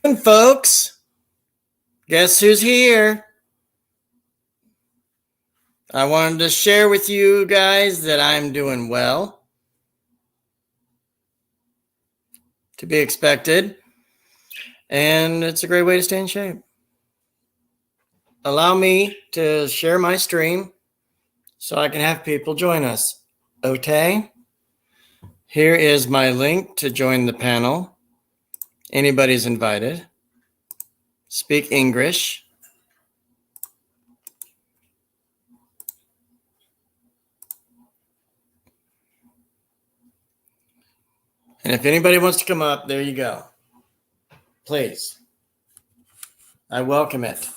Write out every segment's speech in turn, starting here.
Folks, guess who's here? I wanted to share with you guys that I'm doing well. To be expected. And it's a great way to stay in shape. Allow me to share my stream so I can have people join us. Okay? Here is my link to join the panel. Anybody's invited. Speak English. And if anybody wants to come up, there you go. Please. I welcome it.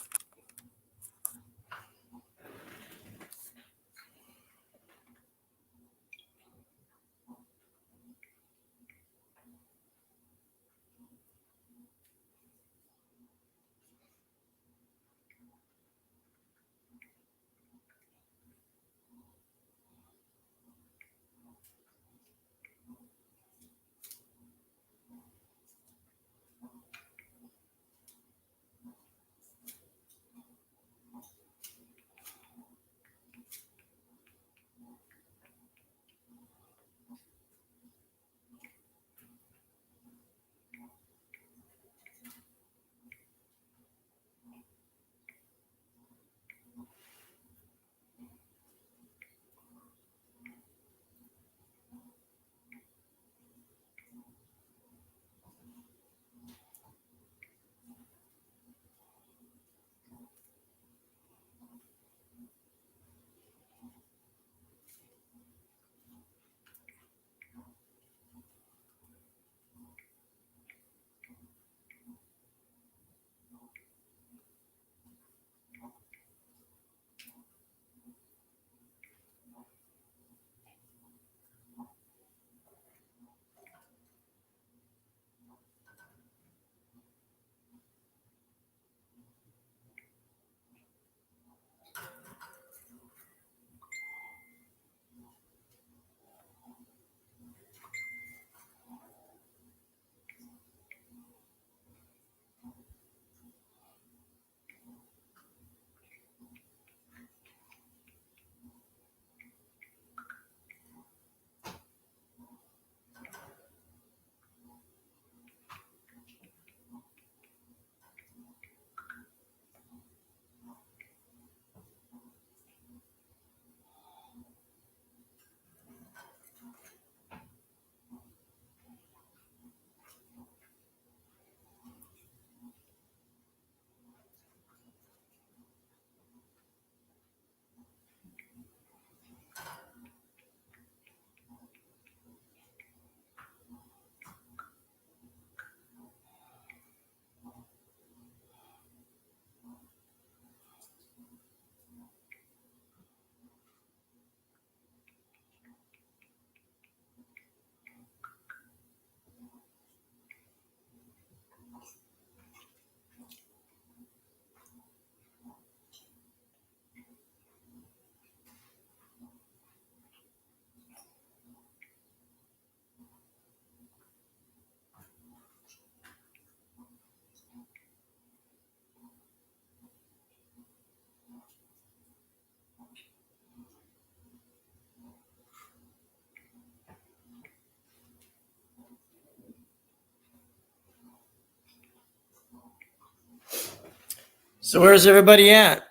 So where's everybody at?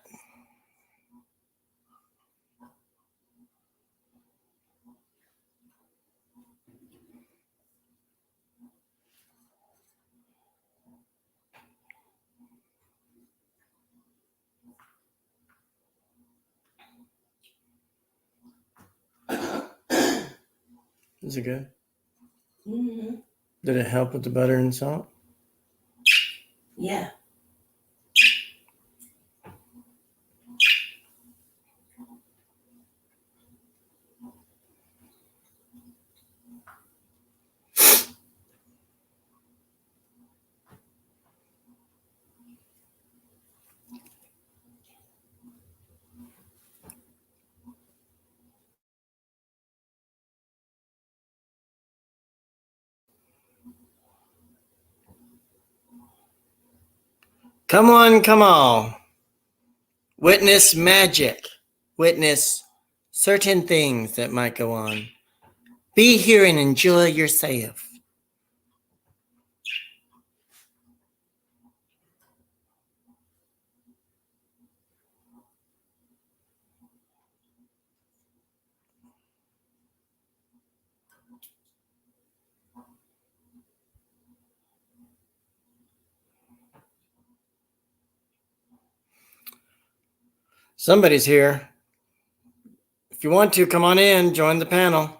Is it good? Mm-hmm. Did it help with the butter and salt? Yeah. Come on, come all. Witness magic. Witness certain things that might go on. Be here and enjoy yourself. Somebody's here. If you want to, come on in, join the panel.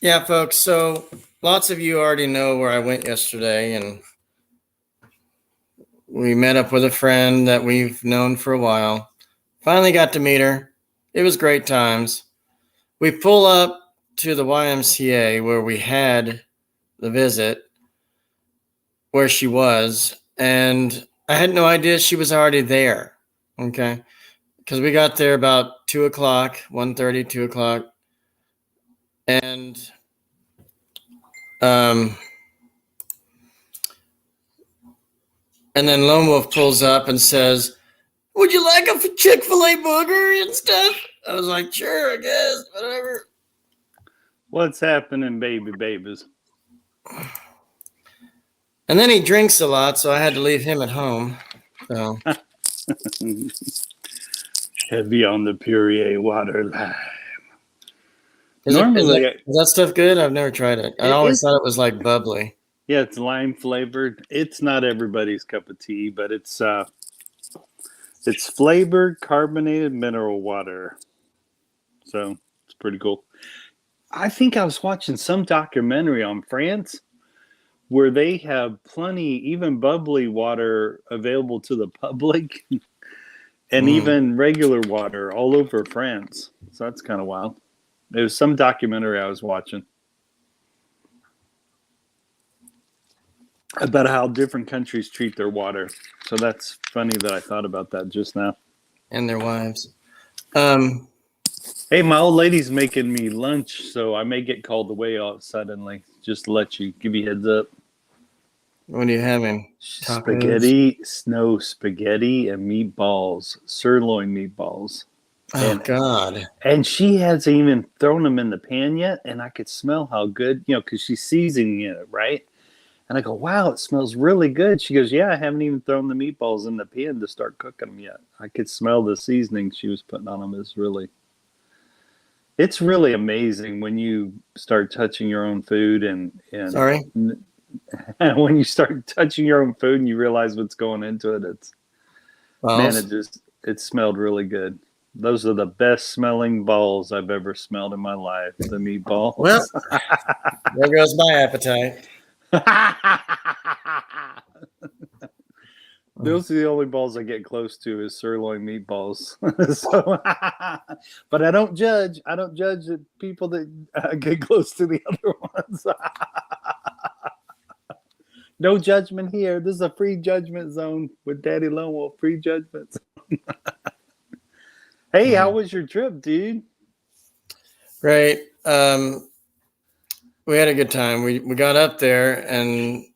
Yeah, folks. So lots of you already know where I went yesterday, and we met up with a friend that we've known for a while. Finally got to meet her. It was great times. We pull up to the YMCA where we had the visit, where she was, and I had no idea she was already there. Okay. Because we got there about 2 o'clock, 1:30, 2 o'clock. And and then Lone Wolf pulls up and says, "Would you like a Chick-fil-A burger and stuff?" I was like, "Sure, I guess, whatever." What's happening, babies? And then he drinks a lot, so I had to leave him at home. So Heavy on the Perrier water lime. is that stuff good? I've never tried it. I always thought it was like bubbly. Yeah, it's lime flavored. It's not everybody's cup of tea, but it's flavored carbonated mineral water. So it's pretty cool. I think I was watching some documentary on France where they have plenty, even bubbly water available to the public and even regular water all over France. So that's kind of wild. It was some documentary I was watching about how different countries treat their water. So that's funny that I thought about that just now. And their wives. Hey, my old lady's making me lunch, so I may get called away suddenly. Just to let you, give you heads up. What are you having? Spaghetti, snow spaghetti, and meatballs, sirloin meatballs. Oh, God. And she hasn't even thrown them in the pan yet, and I could smell how good, because she's seasoning it, right? And I go, wow, it smells really good. She goes, yeah, I haven't even thrown the meatballs in the pan to start cooking them yet. I could smell the seasoning she was putting on them. It's really amazing when you start touching your own food and Sorry? when you start touching your own food and you realize what's going into it. It smelled really good. Those are the best smelling balls I've ever smelled in my life. The meatballs. Well, there goes my appetite. Those are the only balls I get close to is sirloin meatballs. But I don't judge. I don't judge the people that get close to the other ones. No judgment here. This is a free judgment zone with Daddy Lone Wolf. Free judgment zone. Hey, how was your trip, dude? Great. We had a good time. We got up there and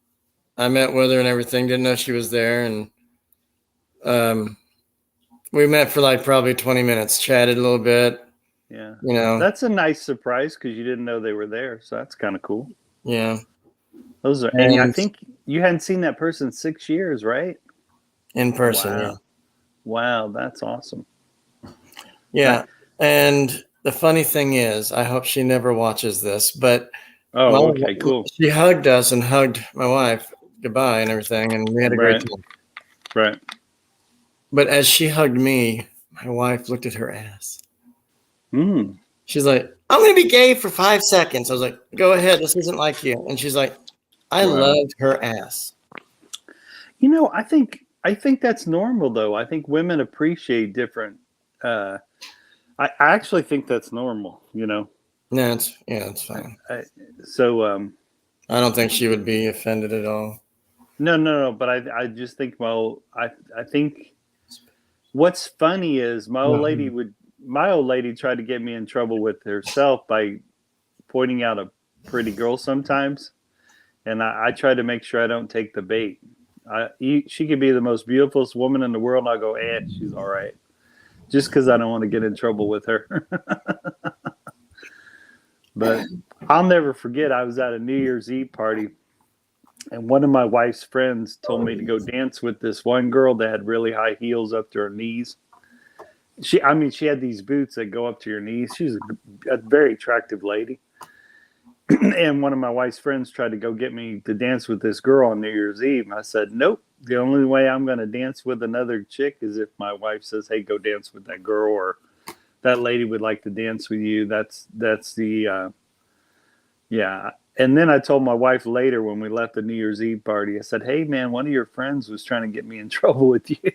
I met with her and everything. Didn't know she was there. And we met for like probably 20 minutes, chatted a little bit. Yeah. You know, That's a nice surprise because you didn't know they were there. So that's kind of cool. yeah. Those are, and I And think you hadn't seen that person in 6 years, right? in person, yeah. Wow. Wow. That's awesome. Yeah. And the funny thing is, I hope she never watches this, but Oh, okay. Cool. she hugged us and hugged my wife goodbye and everything, and we had a great Right. time. Right. But as she hugged me, my wife looked at her ass. Mm. She's like, I'm going to be gay for 5 seconds. I was like, go ahead. This isn't like you. And she's like, I Wow. loved her ass. You know, I think that's normal though. I think women appreciate different. I actually think that's normal. You know. No, it's fine. So I don't think she would be offended at all. no. But I just think I think what's funny is my old lady tried to get me in trouble with herself by pointing out a pretty girl sometimes, and I try to make sure I don't take the bait. She could be the most beautiful woman in the world, and I'll go, she's all right, just because I don't want to get in trouble with her. But I'll never forget, I was at a New Year's Eve party, and one of my wife's friends told me to go dance with this one girl that had really high heels up to her knees. She had these boots that go up to your knees. She was a very attractive lady. And one of my wife's friends tried to go get me to dance with this girl on New Year's Eve. And I said, nope. The only way I'm going to dance with another chick is if my wife says, hey, go dance with that girl, or that lady would like to dance with you. That's the, yeah. And then I told my wife later when we left the New Year's Eve party, I said, hey, man, one of your friends was trying to get me in trouble with you.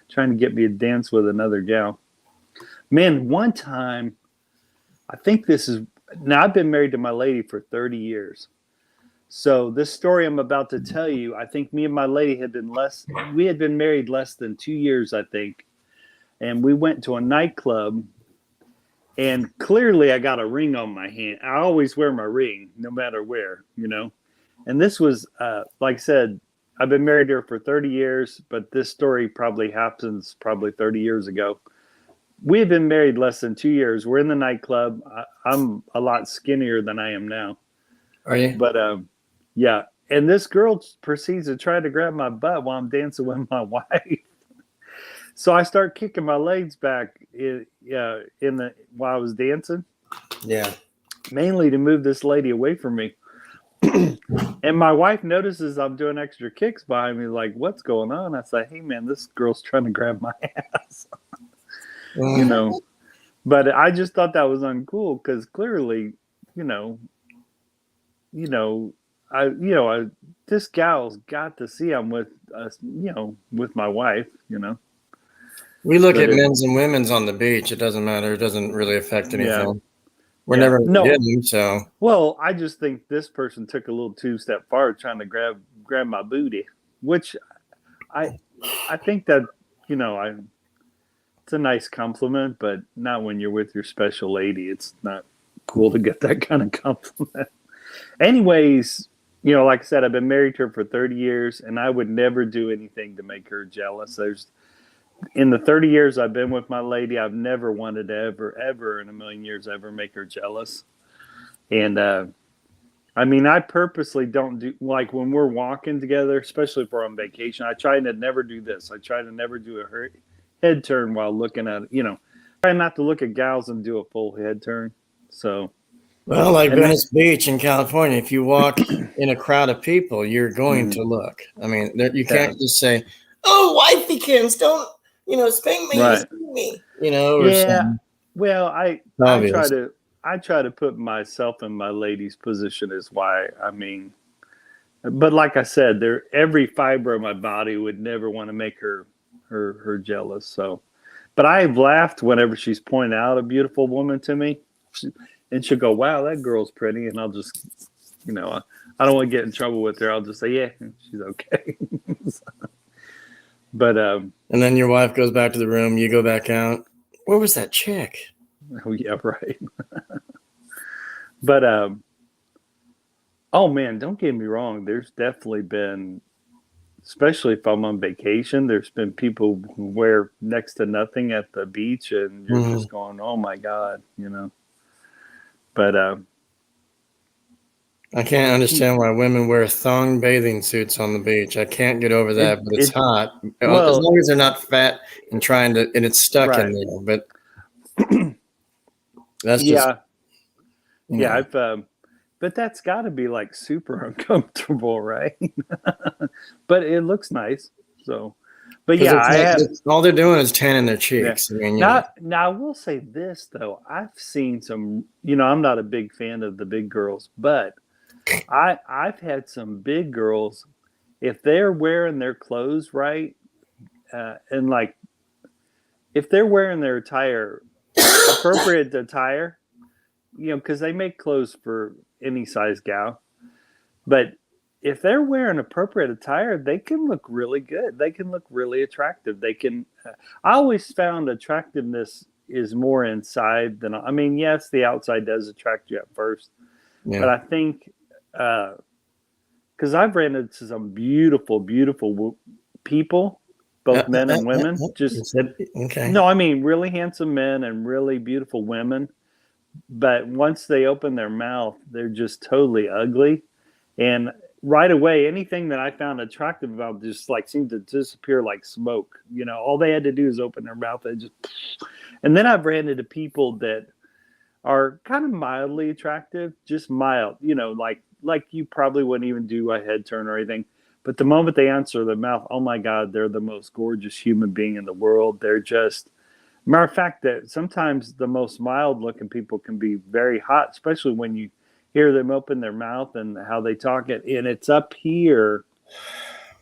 Trying to get me to dance with another gal. Man, one time, I think now I've been married to my lady for 30 years. So this story I'm about to tell you, I think me and my lady had been married less than 2 years, I think. And we went to a nightclub, and clearly I got a ring on my hand. I always wear my ring no matter where, you know. And this was, like I said, I've been married to her for 30 years, but this story probably happens 30 years ago. We had been married less than 2 years. We're in the nightclub. I'm a lot skinnier than I am now. Are you? But yeah. And this girl proceeds to try to grab my butt while I'm dancing with my wife. So I start kicking my legs back while I was dancing. Yeah. Mainly to move this lady away from me. And my wife notices I'm doing extra kicks behind me, like, what's going on? I say, hey, man, this girl's trying to grab my ass. You know, but I just thought that was uncool because clearly, this gal's got to see I'm with us, with my wife, We look at men's and women's on the beach. It doesn't matter. It doesn't really affect anything. Yeah. We're never getting, so. Well, I just think this person took a little 2-step forward trying to grab my booty, which I think that, it's a nice compliment, but not when you're with your special lady. It's not cool to get that kind of compliment. Anyways, like I said, I've been married to her for 30 years, and I would never do anything to make her jealous. In the 30 years I've been with my lady, I've never wanted to ever in a million years ever make her jealous. And I purposely don't do, like when we're walking together, especially if we're on vacation, I try to never do this. I try to never do a head turn while looking at it. Try not to look at gals and do a full head turn. So, well, like Venice Beach in California, if you walk in a crowd of people, you're going to look. I mean, you can't just say, "Oh, wifeykins, don't spank me, right. spank me," or something. Well, I try to put myself in my lady's position is why. But like I said, every fiber of my body would never want to make her jealous. So, but I've laughed whenever she's pointed out a beautiful woman to me, and she'll go, "Wow, that girl's pretty," and I'll just, I don't want to get in trouble with her. I'll just say, "Yeah, she's okay." But and then your wife goes back to the room. You go back out. Where was that chick? Oh yeah, right. But oh man, don't get me wrong. There's definitely been especially if I'm on vacation. There's been people who wear next to nothing at the beach, and you're Mhm. just going, "Oh my God," But I can't understand why women wear thong bathing suits on the beach. I can't get over that, but it's it hot. As well, long as they're not fat and and it's stuck in right, there. But that's just, yeah, you yeah. know, But that's got to be like super uncomfortable, right? But it looks nice, so. But because yeah, I have. all they're doing is tanning their Yeah. cheeks. I mean, Now I will say this though. I've seen some, I'm not a big fan of the big girls, but I've had some big girls, if they're wearing their clothes right, and like if they're wearing their attire, appropriate attire, because they make clothes for any size gal, but if they're wearing appropriate attire, they can look really good. They can look really attractive. They can. I always found attractiveness is more inside than. I mean, yes, the outside does attract you at first, but yeah. I think because I've ran into some beautiful, beautiful people, both men and women. You Just said, okay. no, I mean really handsome men and really beautiful women. But once they open their mouth, they're just totally ugly. And right away, anything that I found attractive about just like seemed to disappear like smoke. All they had to do is open their mouth and just. And then I've ran into people that are kind of mildly attractive, just mild. Like you probably wouldn't even do a head turn or anything. But the moment they answer their mouth, oh my God, they're the most gorgeous human being in the world. They're just. Matter of fact, that sometimes the most mild looking people can be very hot, especially when you hear them open their mouth and how they talk it. And it's up here.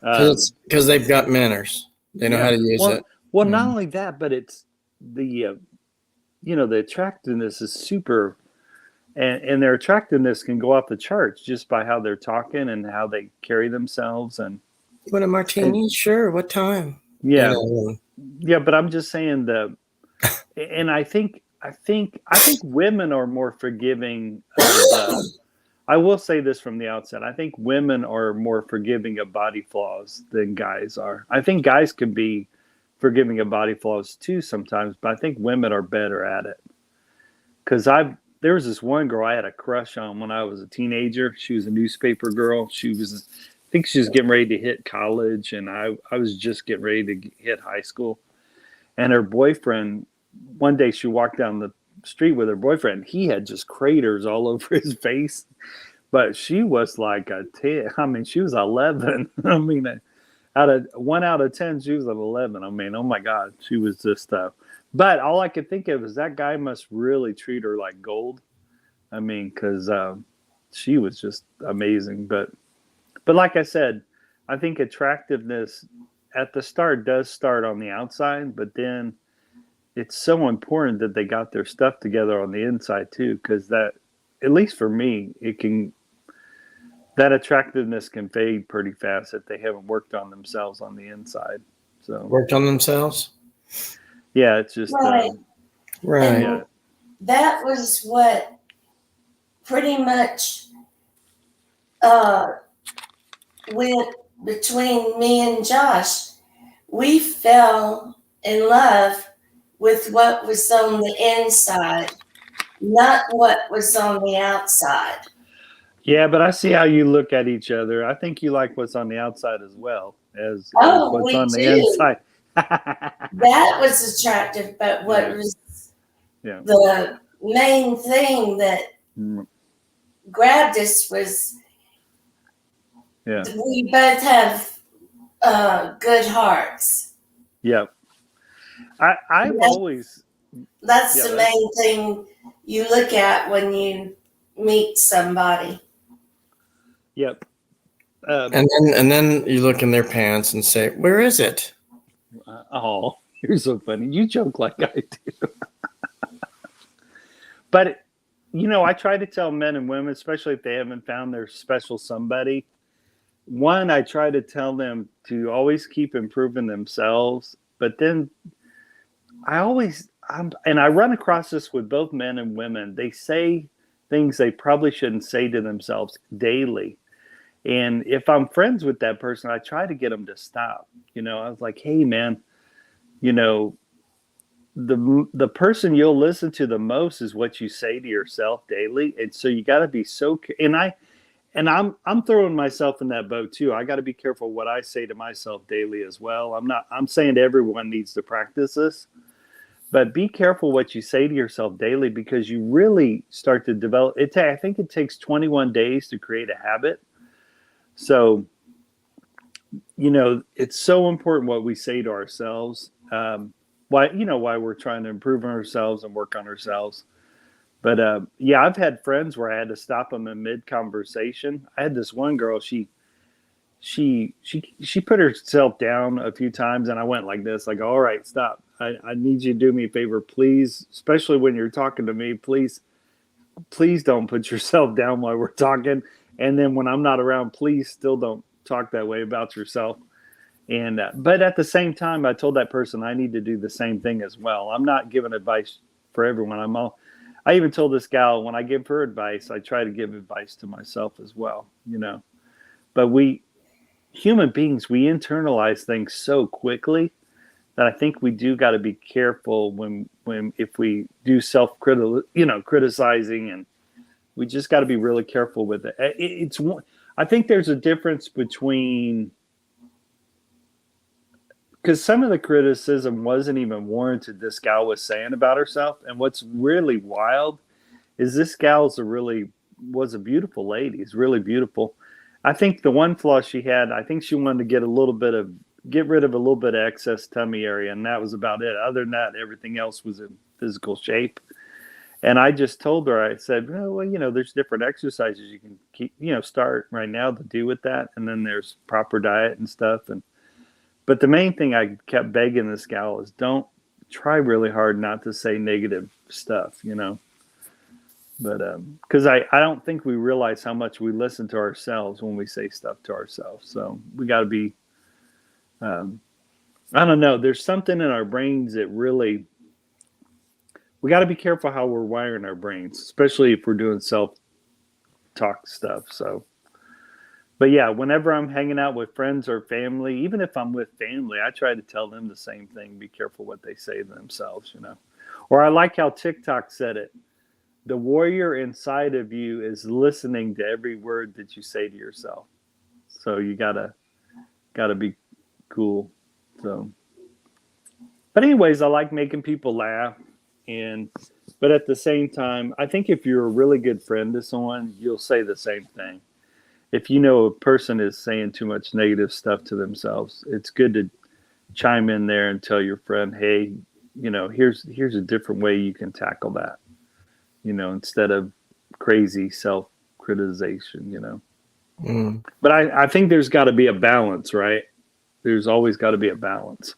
Because they've got manners. They know how Yeah. to use it. Well, not Mm. only that, but it's the, the attractiveness is super, and their attractiveness can go off the charts just by how they're talking and how they carry themselves. And You want a martini? Sure. What time? yeah, You yeah. But I'm just saying and I think women are more forgiving of. I will say this from the outset. I think women are more forgiving of body flaws than guys are. I think guys can be forgiving of body flaws too sometimes, but I think women are better at it. Because there was this one girl I had a crush on when I was a teenager. She was a newspaper girl. I think she was getting ready to hit college, and I was just getting ready to hit high school. And her boyfriend, one day she walked down the street with her boyfriend. He had just craters all over his face. But she was like a 10. I mean, she was 11. I mean, out of 10, she was an 11. I mean, oh my God, she was just. But all I could think of is that guy must really treat her like gold. I mean, because she was just amazing. But like I said, I think attractiveness at the start does start on the outside, but then it's so important that they got their stuff together on the inside too, because that, at least for me, that attractiveness can fade pretty fast if they haven't worked on themselves on the inside. So worked on themselves. yeah, it's just Right. Right. yeah, That was what pretty much uh, went between me and Josh. We fell in love with what was on the inside, not what was on the outside. yeah. But I see how you look at each other. I think you like what's on the outside as well as Oh, what's we on the do. inside. That was attractive, but what was Yeah. the main thing that grabbed us was Yeah. we both have good hearts. Yep. I've Yeah. always. That's Yeah, the main thing you look at when you meet somebody. Yep. And then you look in their pants and say, "Where is it?" Oh, you're so funny. You joke like I do. But, I try to tell men and women, especially if they haven't found their special somebody, one, I try to tell them to always keep improving themselves. But then and I run across this with both men and women. They say things they probably shouldn't say to themselves daily. And if I'm friends with that person, I try to get them to stop. I was like, hey, man, you know, the person you'll listen to the most is what you say to yourself daily. And so you got to be I'm throwing myself in that boat too. I got to be careful what I say to myself daily as well. I'm saying everyone needs to practice this, but be careful what you say to yourself daily, because you really start to develop it. I think it takes 21 days to create a habit. So, it's so important what we say to ourselves. Why we're trying to improve on ourselves and work on ourselves. But I've had friends where I had to stop them in mid conversation. I had this one girl. She put herself down a few times, and I went like this, like, all right, stop. I need you to do me a favor, please. Especially when you're talking to me, please don't put yourself down while we're talking. And then when I'm not around, please still don't talk that way about yourself. And but at the same time, I told that person I need to do the same thing as well. I'm not giving advice for everyone. I even told this gal, when I give her advice, I try to give advice to myself as well, But human beings, we internalize things so quickly that I think we do got to be careful if we do criticizing, and we just got to be really careful with it. I think there's a difference between, because some of the criticism wasn't even warranted, this gal was saying about herself. And what's really wild is this gal was a beautiful lady. It's really beautiful. I think the one flaw she had, I think she wanted to get rid of a little bit of excess tummy area, and that was about it. Other than that, everything else was in physical shape. And I just told her, I said, well, there's different exercises you can keep, start right now to do with that. And then there's proper diet and stuff. But the main thing I kept begging this gal is, don't try really hard not to say negative stuff, But because I don't think we realize how much we listen to ourselves when we say stuff to ourselves. So we got to be, I don't know, there's something in our brains that really, we got to be careful how we're wiring our brains, especially if we're doing self-talk stuff. So. But yeah, whenever I'm hanging out with friends or family, even if I'm with family, I try to tell them the same thing. Be careful what they say to themselves, Or I like how TikTok said it. The warrior inside of you is listening to every word that you say to yourself. So you gotta be cool. So, but anyways, I like making people laugh, but at the same time, I think if you're a really good friend to someone, you'll say the same thing. If a person is saying too much negative stuff to themselves, it's good to chime in there and tell your friend, hey, here's a different way you can tackle that, instead of crazy self-criticization, But I think there's got to be a balance, right? There's always got to be a balance.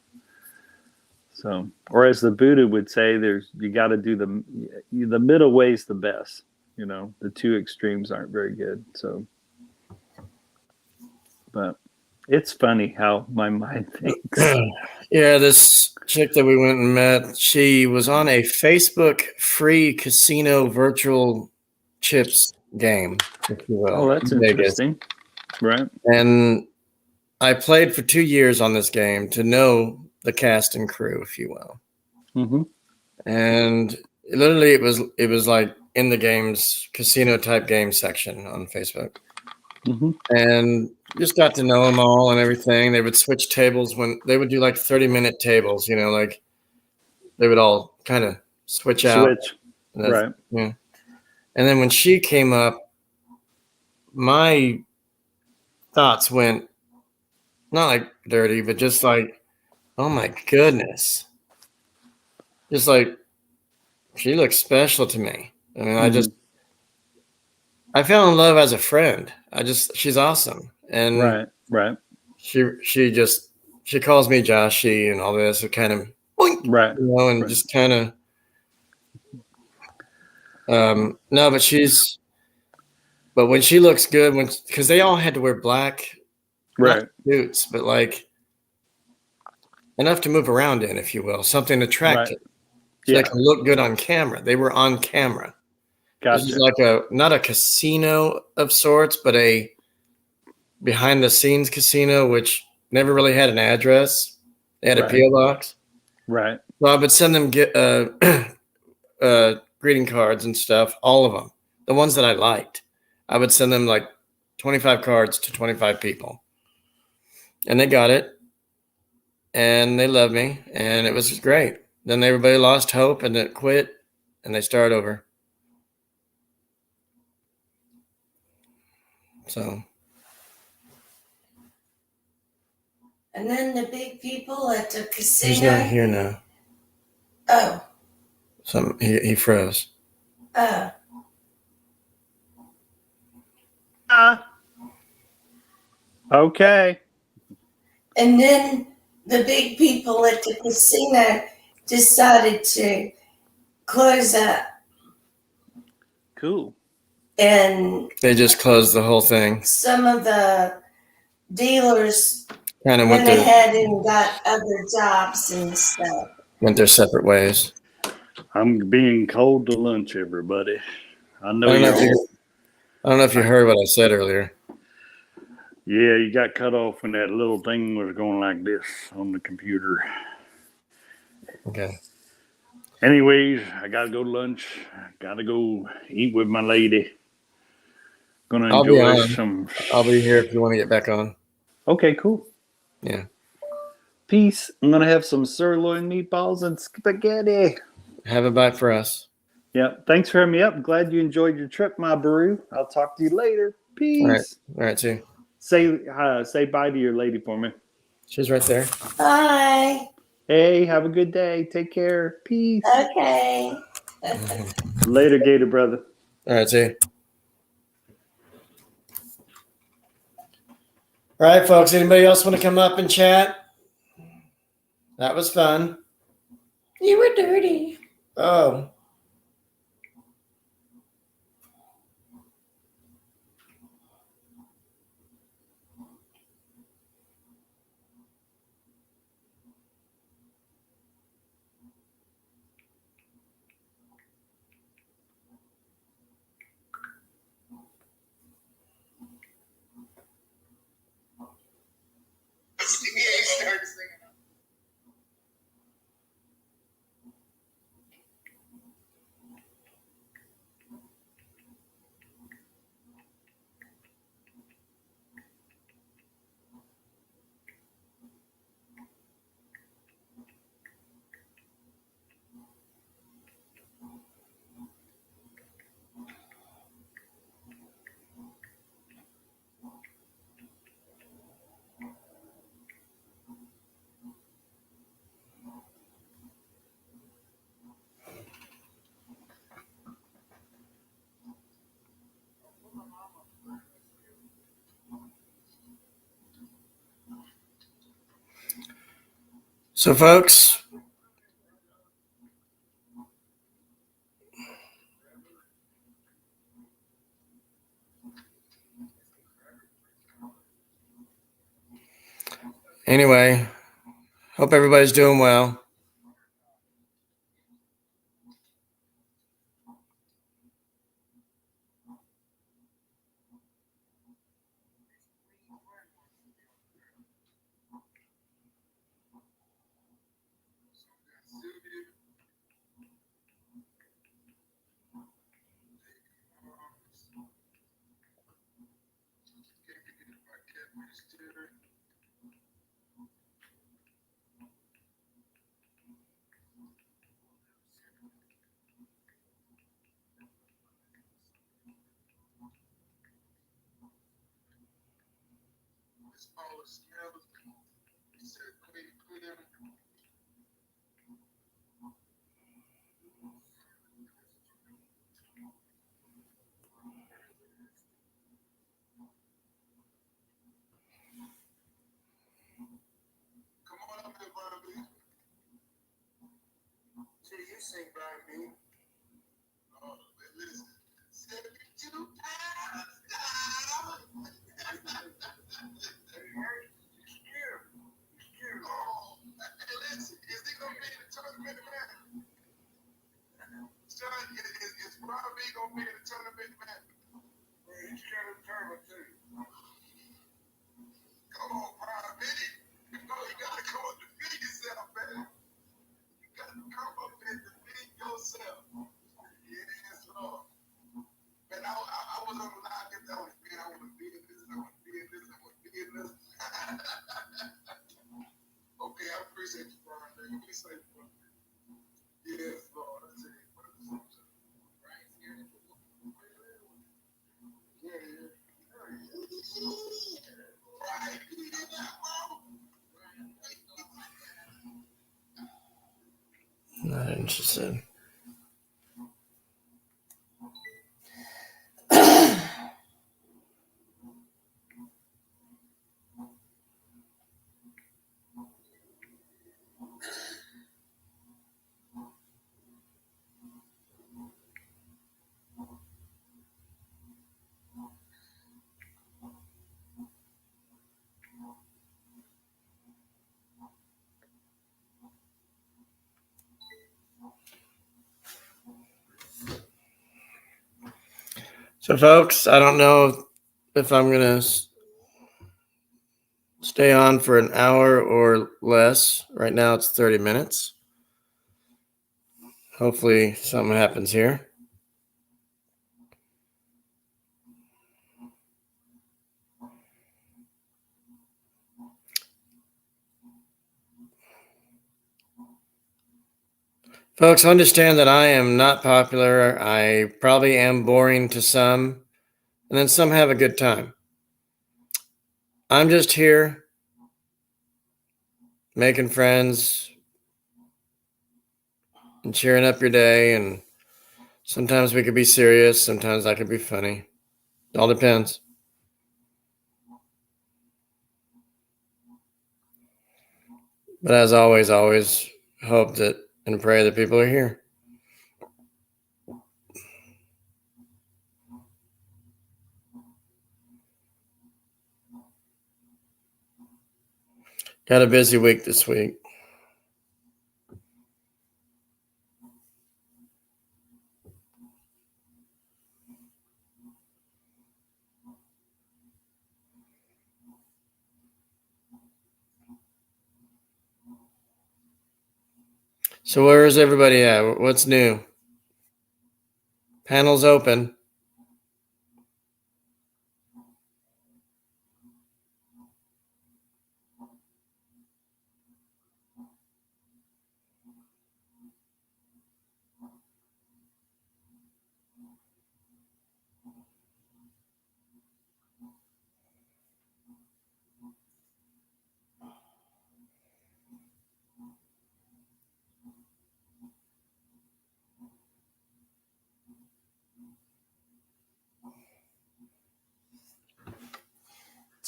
So, or as the Buddha would say, you got to do the middle way is the best, the two extremes aren't very good. So. But it's funny how my mind thinks. Yeah, this chick that we went and met, she was on a Facebook free casino virtual chips game, if you will. Oh, that's interesting. Right. And I played for 2 years on this game to know the cast and crew, if you will. Mm-hmm. And literally it was like in the game's casino type game section on Facebook. Mm-hmm. And just got to know them all and everything. They would switch tables when they would do like 30-minute tables, like they would all kind of switch out. Right. Yeah. And then when she came up, my thoughts went not like dirty, but just like, oh my goodness. Just like, she looks special to me. I mean, I fell in love as a friend. She's awesome. And right. She calls me Joshy and all this. It kind of, boink, right. And just kind of, no, but when she looks good, because they all had to wear black, right, suits, but like enough to move around in, if you will, something attractive. Right. So they can look good on camera. They were on camera. Gotcha. This is like not a casino of sorts, but behind the scenes casino, which never really had an address. They had a Right. PO box. Right. So I would send them greeting cards and stuff, all of them, the ones that I liked. I would send them like 25 cards to 25 people, and they got it, and they loved me, and it was great. Then everybody lost hope and it quit, and they started over. So And then the big people at the casino. he's not here now. Oh. He froze. Oh. Okay. And then the big people at the casino decided to close up. Cool. And They just closed the whole thing. some of the dealers Kind of went ahead and got other jobs and stuff. Went their separate ways. I'm being cold to lunch, everybody. I know I don't know if you you're. heard what I said earlier. Yeah, you got cut off when that little thing was going like this on the computer. Okay. Anyways, I gotta go to lunch. Gotta go eat with my lady. Gonna I'll be enjoy on. some. I'll be here if you want to get back on. Okay, cool. Yeah. Peace. I'm gonna have some sirloin meatballs and spaghetti. Have a bite for us. Yeah. Thanks for having me up. Glad you enjoyed your trip, my brew. I'll talk to you later. Peace. All right, too. Say bye to your lady for me. She's right there. Bye. Hey, have a good day. Take care. Peace. Okay. Later, Gator brother. All right, too. All right, folks. Anybody else want to come up and chat? That was fun. You were dirty. Oh. So, folks, anyway, hope everybody's doing well. what she said. So, folks, I don't know if I'm going to stay on for an hour or less. Right now it's 30 minutes. Hopefully something happens here. Folks, understand that I am not popular. I probably am boring to some, and then some have a good time. I'm just here making friends and cheering up your day, and sometimes we could be serious, sometimes I could be funny. It all depends. But as always hope that and pray that people are here. Got a busy week this week. So where is everybody at? What's new? Panel's open.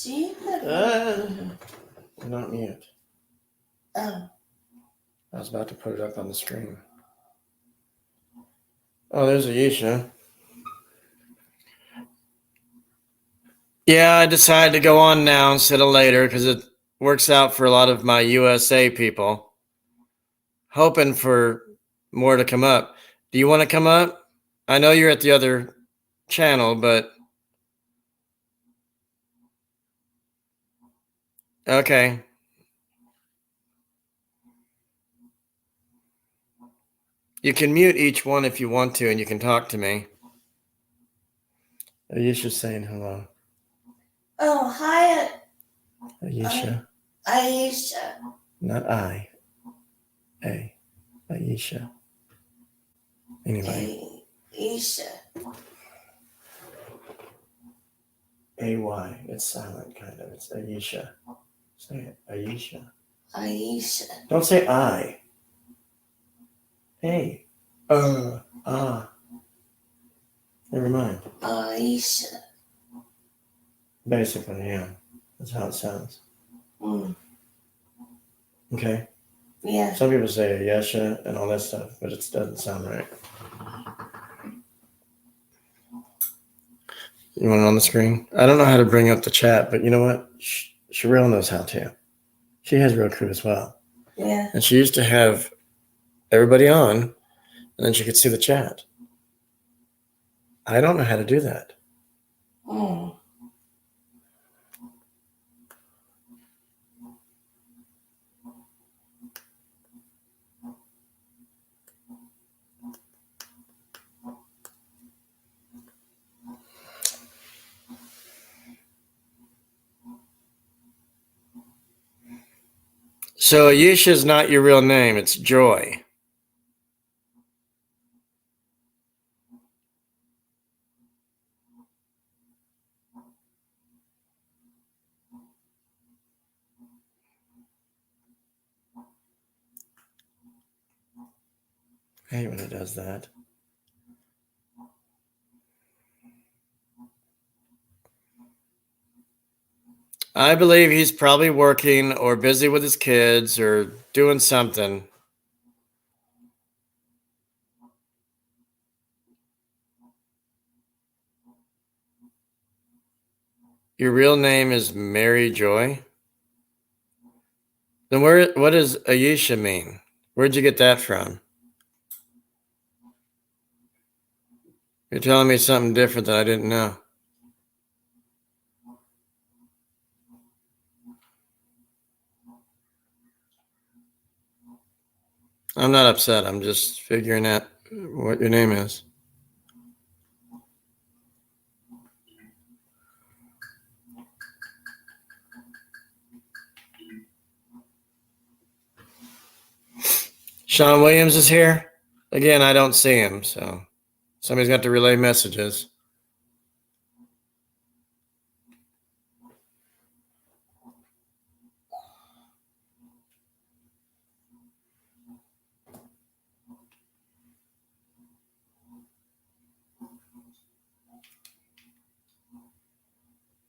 Do you have Not mute. oh, I was about to put it up on the screen. Oh, there's Ayesha. Yeah, I decided to go on now instead of later because it works out for a lot of my USA people. Hoping for more to come up. Do you want to come up? I know you're at the other channel, but okay. You can mute each one if you want to, and you can talk to me. Ayesha's saying hello. oh, hi, Ayesha, Aisha. not I. A. Ayesha. Anyway. Aisha. A-Y. It's silent, kind of. It's Ayesha. Say it. Ayesha. Aisha. Don't say I. Hey. Never mind. Aisha. Basically, yeah. That's how it sounds. Mm, Okay? yeah. Some people say Ayesha and all that stuff, but it doesn't sound right. You want it on the screen? I don't know how to bring up the chat, but you know what? Sherelle knows how to. She has Roku as well. Yeah. And she used to have everybody on, and then she could see the chat. I don't know how to do that. Mm. So Ayesha is not your real name. It's Joy. I hate when it does that. I believe he's probably working or busy with his kids or doing something. Your real name is Mary Joy? Then what does Ayesha mean? Where'd you get that from? You're telling me something different that I didn't know. I'm not upset. I'm just figuring out what your name is. Sean Williams is here. Again, I don't see him, so somebody's got to relay messages.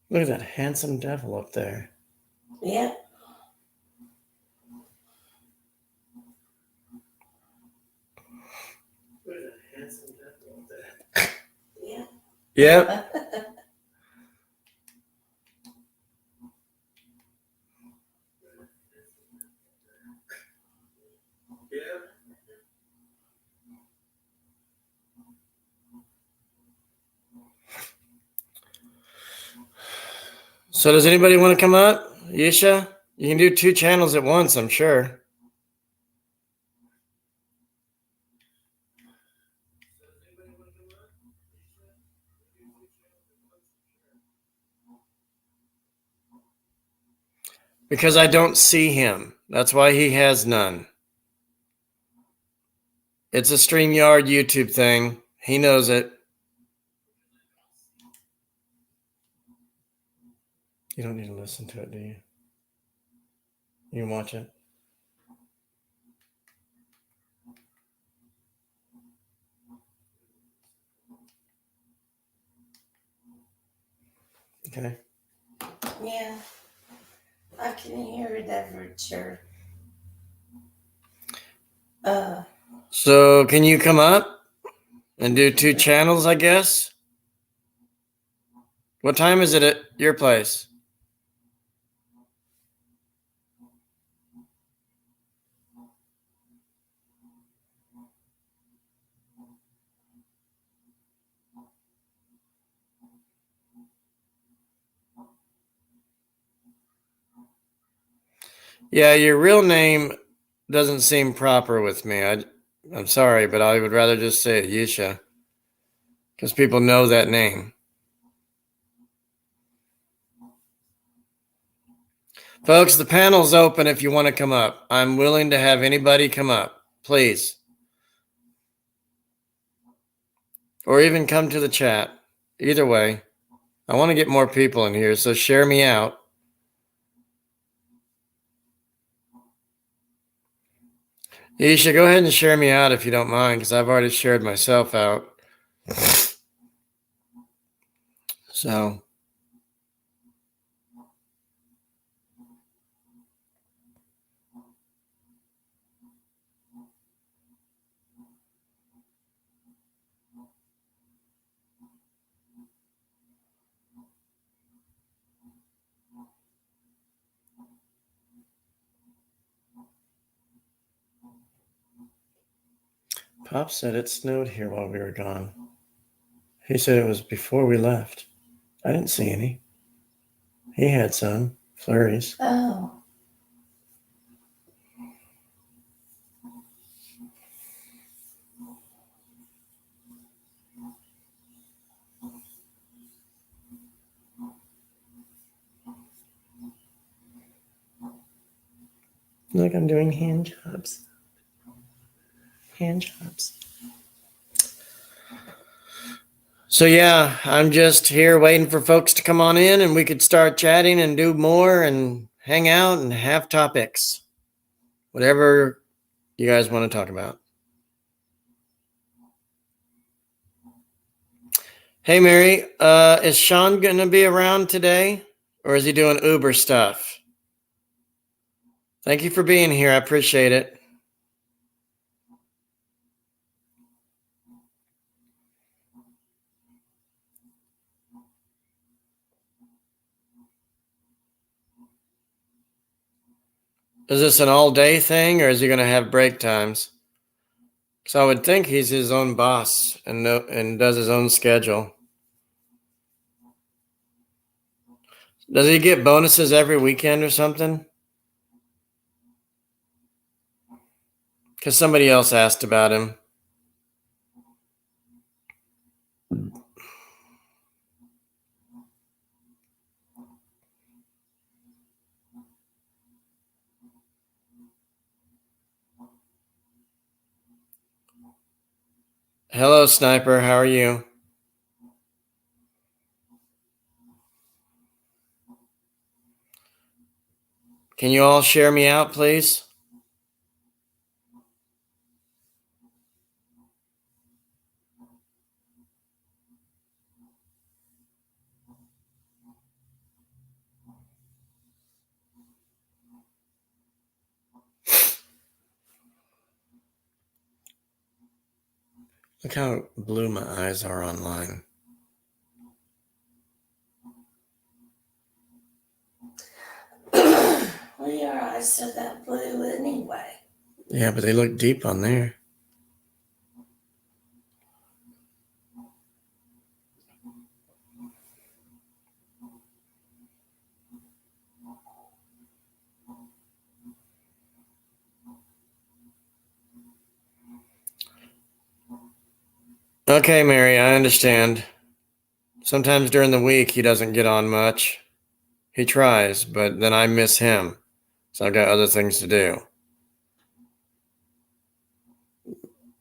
Look at that handsome devil up there. Yeah. Look at that handsome devil up there. Yeah. Yep. So does anybody want to come up? Yesha? You can do 2 channels at once, I'm sure. Because I don't see him. That's why he has none. It's a StreamYard YouTube thing. He knows it. You don't need to listen to it, do you? You can watch it. Okay. Yeah. I can hear it every church. So can you come up and do 2 channels, I guess? What time is it at your place? Yeah, your real name doesn't seem proper with me. I'm sorry, but I would rather just say Yesha because people know that name. Folks, the panel's open if you want to come up. I'm willing to have anybody come up, please. Or even come to the chat. Either way, I want to get more people in here, so share me out. Yesha, go ahead and share me out if you don't mind, because I've already shared myself out. So, Pop said it snowed here while we were gone. He said it was before we left. I didn't see any. He had some flurries. Oh. Look, I'm doing hand jobs. Hand jobs. So yeah, I'm just here waiting for folks to come on in and we could start chatting and do more and hang out and have topics. Whatever you guys want to talk about. Hey, Mary, is Sean going to be around today or is he doing Uber stuff? Thank you for being here. I appreciate it. Is this an all day thing or is he going to have break times? So I would think he's his own boss and does his own schedule. Does he get bonuses every weekend or something? Because somebody else asked about him. Hello, Sniper. How are you? Can you all share me out, please? Look how blue my eyes are online. Well, your eyes are that blue anyway. Yeah, but they look deep on there. Okay, Mary, I understand. Sometimes during the week he doesn't get on much. He tries, but then I miss him. So I've got other things to do.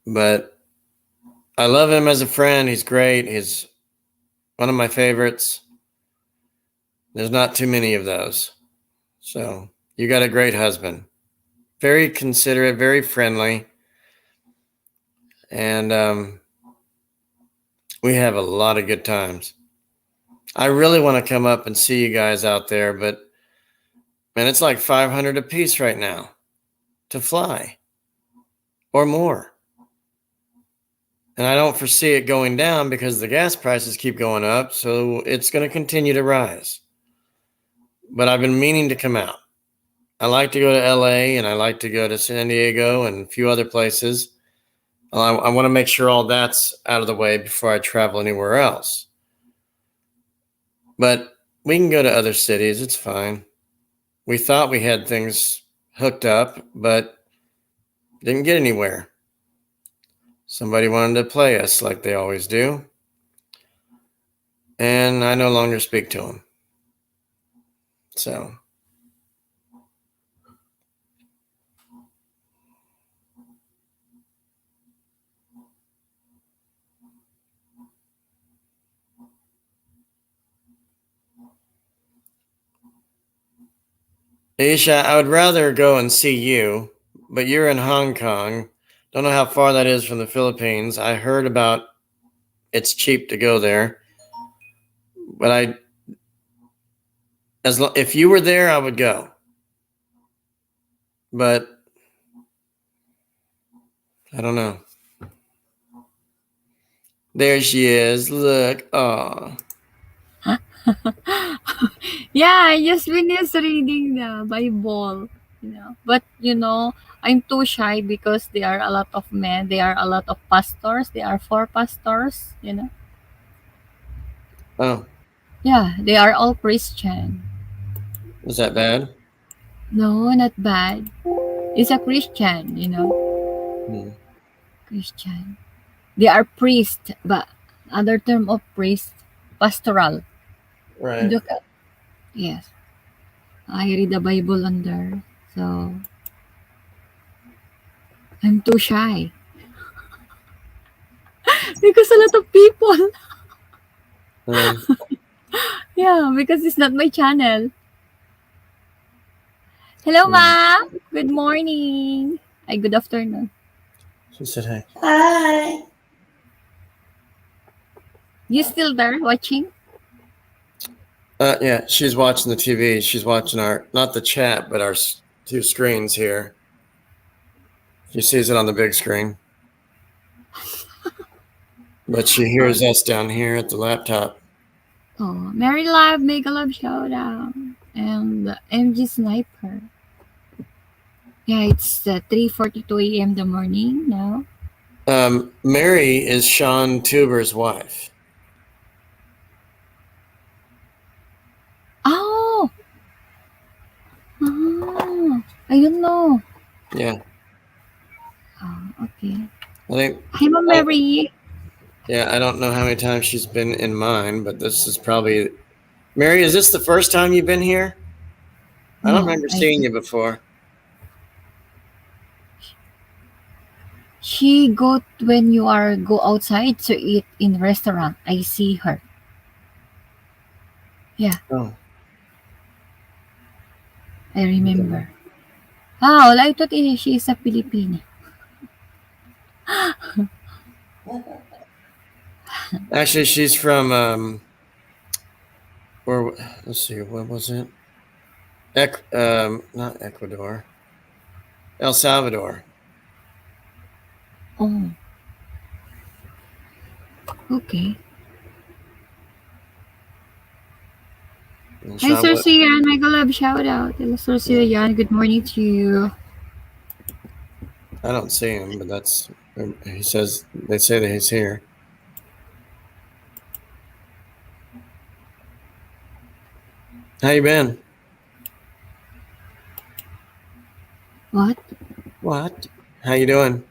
But I love him as a friend. He's great. He's one of my favorites. There's not too many of those. So you got a great husband. Very considerate, very friendly. And we have a lot of good times. I really want to come up and see you guys out there, but man, it's like $500 a piece right now to fly or more. And I don't foresee it going down because the gas prices keep going up, so it's going to continue to rise. But I've been meaning to come out. I like to go to LA and I like to go to San Diego and a few other places. I want to make sure all that's out of the way before I travel anywhere else. But we can go to other cities. It's fine. We thought we had things hooked up, but didn't get anywhere. Somebody wanted to play us like they always do. And I no longer speak to them. So. Aisha, I would rather go and see you, but you're in Hong Kong. Don't know how far that is from the Philippines. I heard about it's cheap to go there. But if you were there, I would go. But I don't know. There she is. Look. Aw. Yeah, I just finished reading the Bible, But I'm too shy because there are a lot of men, there are a lot of pastors, there are 4 pastors. Oh, Yeah, they are all Christian. is that bad? No, not bad. It's a Christian. Hmm. Christian. They are priest, but other term of priest, pastoral. Right. Look at, yes. I read the Bible on there. So I'm too shy. Because a lot of people. Yeah, because it's not my channel. Hello, Ma. Good morning. Ay, good afternoon. She said, hey. Hi. You still there watching? Yeah, she's watching the TV. She's watching our, not the chat, but our two screens here. She sees it on the big screen. But she hears us down here at the laptop. Oh, Mary Love, Mega Love Showdown, and MG Sniper. Yeah, it's 3:42 a.m. in the morning now. Mary is Sean Tuber's wife. Oh, oh, I don't know. Yeah, Oh, okay. I think. Hi, Ma'am Mary. Yeah, I don't know how many times she's been in mine, but this is probably. Mary, is this the first time you've been here? I don't No, remember I seeing think you before. she go when you are go outside to eat in restaurant. I see her. Yeah, Oh, I remember. Ah, I thought she is a Filipina. actually, she's from where? Let's see, what was it? Not Ecuador, El Salvador. Oh, okay. And Hi, Sean, Sir Sian. Mega love shout out. Hello, Sir Sian. Good morning to you. I don't see him, but that's. He says they say that he's here. How you been? What? What? How you doing?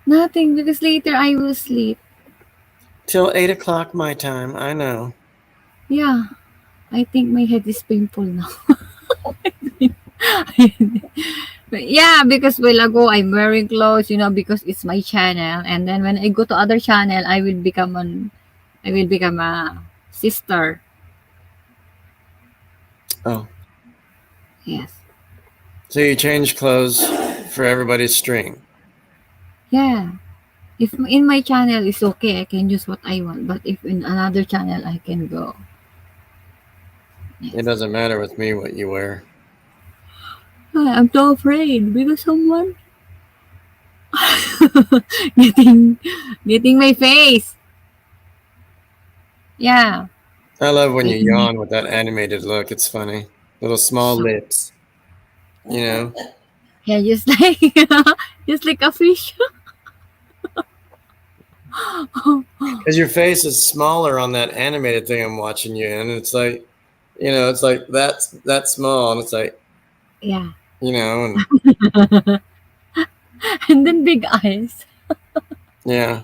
Nothing, because later I will sleep. Till 8 o'clock my time. I know. Yeah, I think my head is painful now. But yeah, because while ago I'm wearing clothes, because it's my channel, and then when I go to other channel, I will become a sister. Oh, Yes. so you change clothes for everybody's stream. Yeah. If in my channel is okay, I can use what I want. But if in another channel, I can go. It Yes. doesn't matter with me what you wear. I'm so afraid because someone getting getting my face. Yeah. I love when you Getting my yawn with that animated look. It's funny. Little small so lips. You know, yeah, just like just like a fish. because your face is smaller on that animated thing I'm watching you in. It's like, it's like that small, and it's like, Yeah. and And then big eyes. yeah.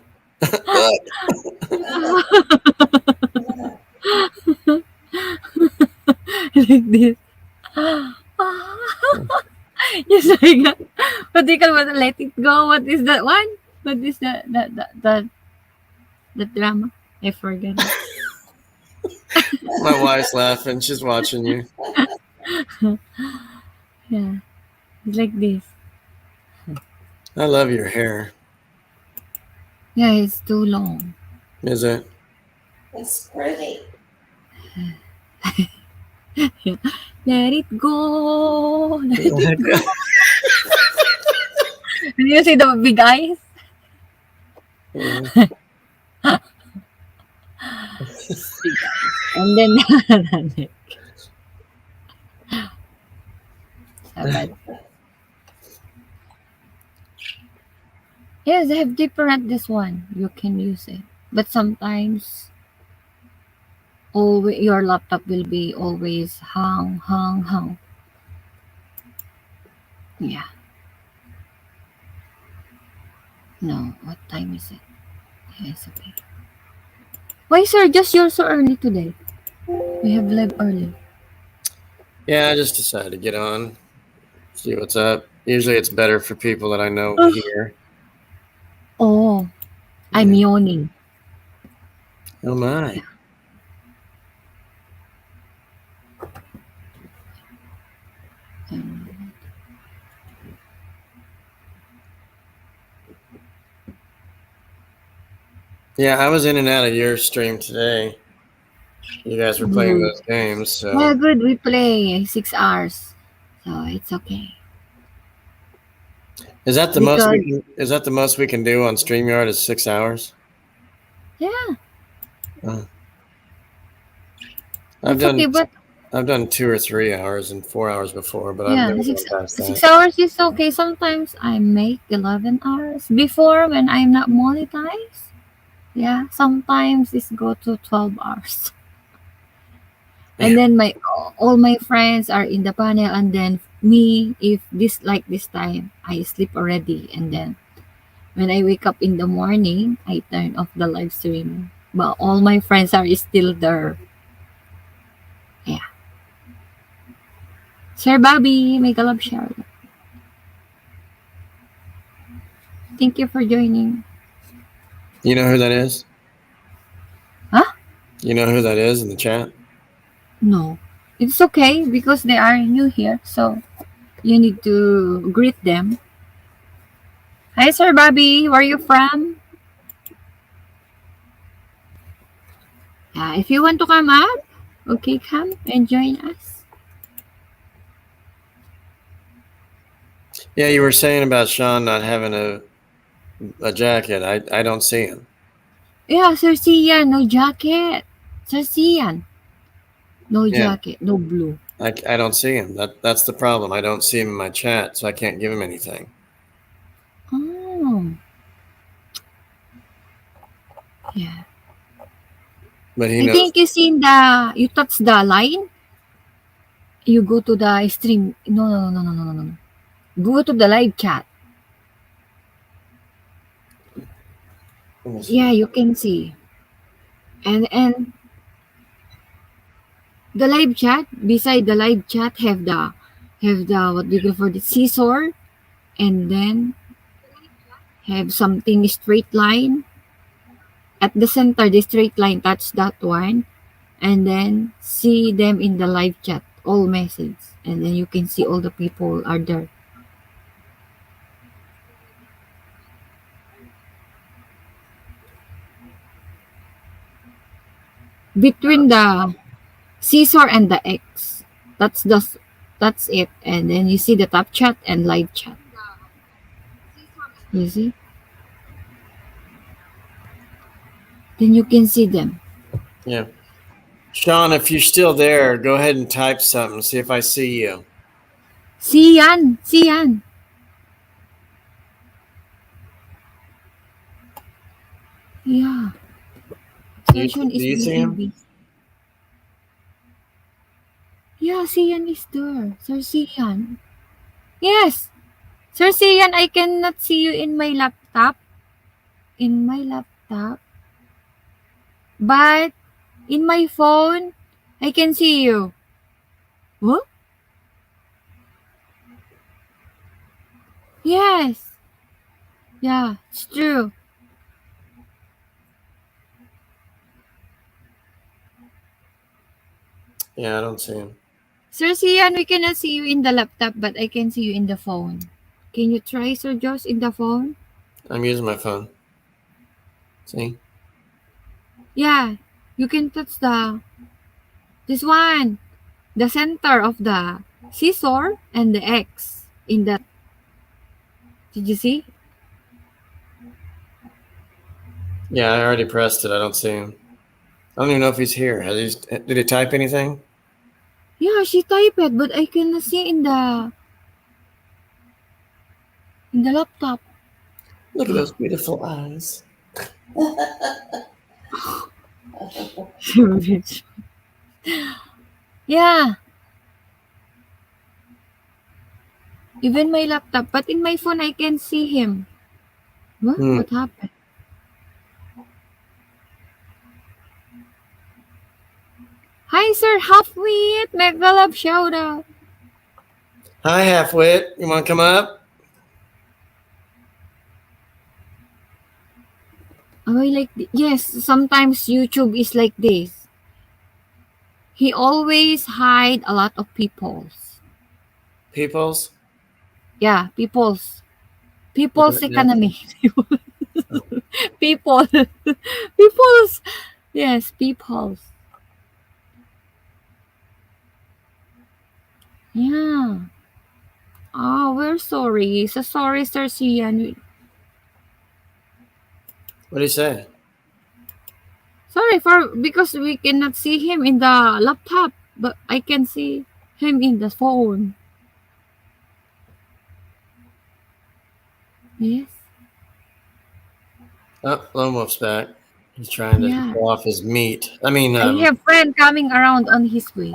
Like this. Just like that. What do you call what? Let it go. What is that one? What is the drama? I forget it. My wife's laughing. She's watching you. Yeah. It's like this. I love your hair. Yeah, it's too long. Is it? It's pretty. Yeah. Let it go. Let it go. Did you see the big eyes? Mhm. Big eyes. And then but yes, they have different this one. You can use it. But sometimes always your laptop will be always hang. Yeah. No. What time is it? Yeah, it's okay. Why sir, just you're so early today? We have live early. Yeah, I just decided to get on, see what's up. Usually it's better for people that I know Oh, here. oh, I'm Yeah. yawning. Oh my. Um, Yeah, I was in and out of your stream today. You guys were playing those games, Yeah, so good. We play 6 hours, so it's okay. is that the most Because is that the most we can do on StreamYard is 6 hours? yeah, Oh. it's okay. But I've done 2 or 3 hours and 4 hours before, but I've yeah, never six gone past six that. hours is okay. Sometimes I make 11 hours before when I'm not monetized. Yeah, sometimes it's go to 12 hours. And Yeah. then my all my friends are in the panel, and then me, if this like this time I sleep already, and then when I wake up in the morning I turn off the live stream, but all my friends are still there. Yeah, Sir Bobby, make a love shout. Thank you for joining. You know who that is? Huh? You know who that is in the chat? No, it's okay because they are new here, so you need to greet them. Hi, Sir Bobby, where are you from? If you want to come up, okay, come and join us. Yeah, you were saying about Sean not having a jacket. I don't see him. Yeah, Sir Sian, no jacket. Sir Sian, no Yeah. jacket, no blue. I don't see him. That's the problem. I don't see him in my chat, so I can't give him anything. Oh, yeah. But he I knows. think you touch the line, you go to the stream. No. Go to the live chat. Let me see. Yeah, you can see. And the live chat, beside the live chat have the what do you call for the scissor, and then have something straight line. At the center, the straight line, touch that one, and then see them in the live chat, all message, and then you can see all the people are there. Between the scissor and the X, that's it, and then you see the top chat and live chat. You see? Then you can see them. Yeah. Sean, if you're still there, go ahead and type something. See if I see you. Siyan, Siyan. Yeah. Do you, Session do is you see him? busy. Yeah, Sian is there. Sir Sian. Yes. Sir Sian, I cannot see you in my laptop. In my laptop. But in my phone, I can see you. What? Yes. Yeah, it's true. Yeah, I don't see him. Sir Sian, we cannot see you in the laptop, but I can see you in the phone. Can you try, Sir Josh, in the phone? I'm using my phone. See? Yeah, you can touch this one, the center of the scissor and the X in that. Did you see? Yeah, I already pressed it. I don't see him. I don't even know if he's here. Did he type anything? Yeah, she typed it, but I cannot see in the laptop. Look at those beautiful eyes. Yeah, even my laptop, but in my phone I can see him. What? Hmm. What happened? Hi, Sir Halfwit. Mega love shout out. Hi, Halfwit. You want to come up? Oh, yes, sometimes YouTube is like this. He always hide a lot of peoples. Peoples? Yeah, people's Yeah. economy. People. People's. Yes, people's. Yeah. Oh, we're sorry. So sorry, Sir Sian. What do you say? Sorry for because we cannot see him in the laptop, but I can see him in the phone. Yes. Oh, Lone Wolf's back. He's trying to Yeah. show off his meat. I mean, I have friend coming around on his way.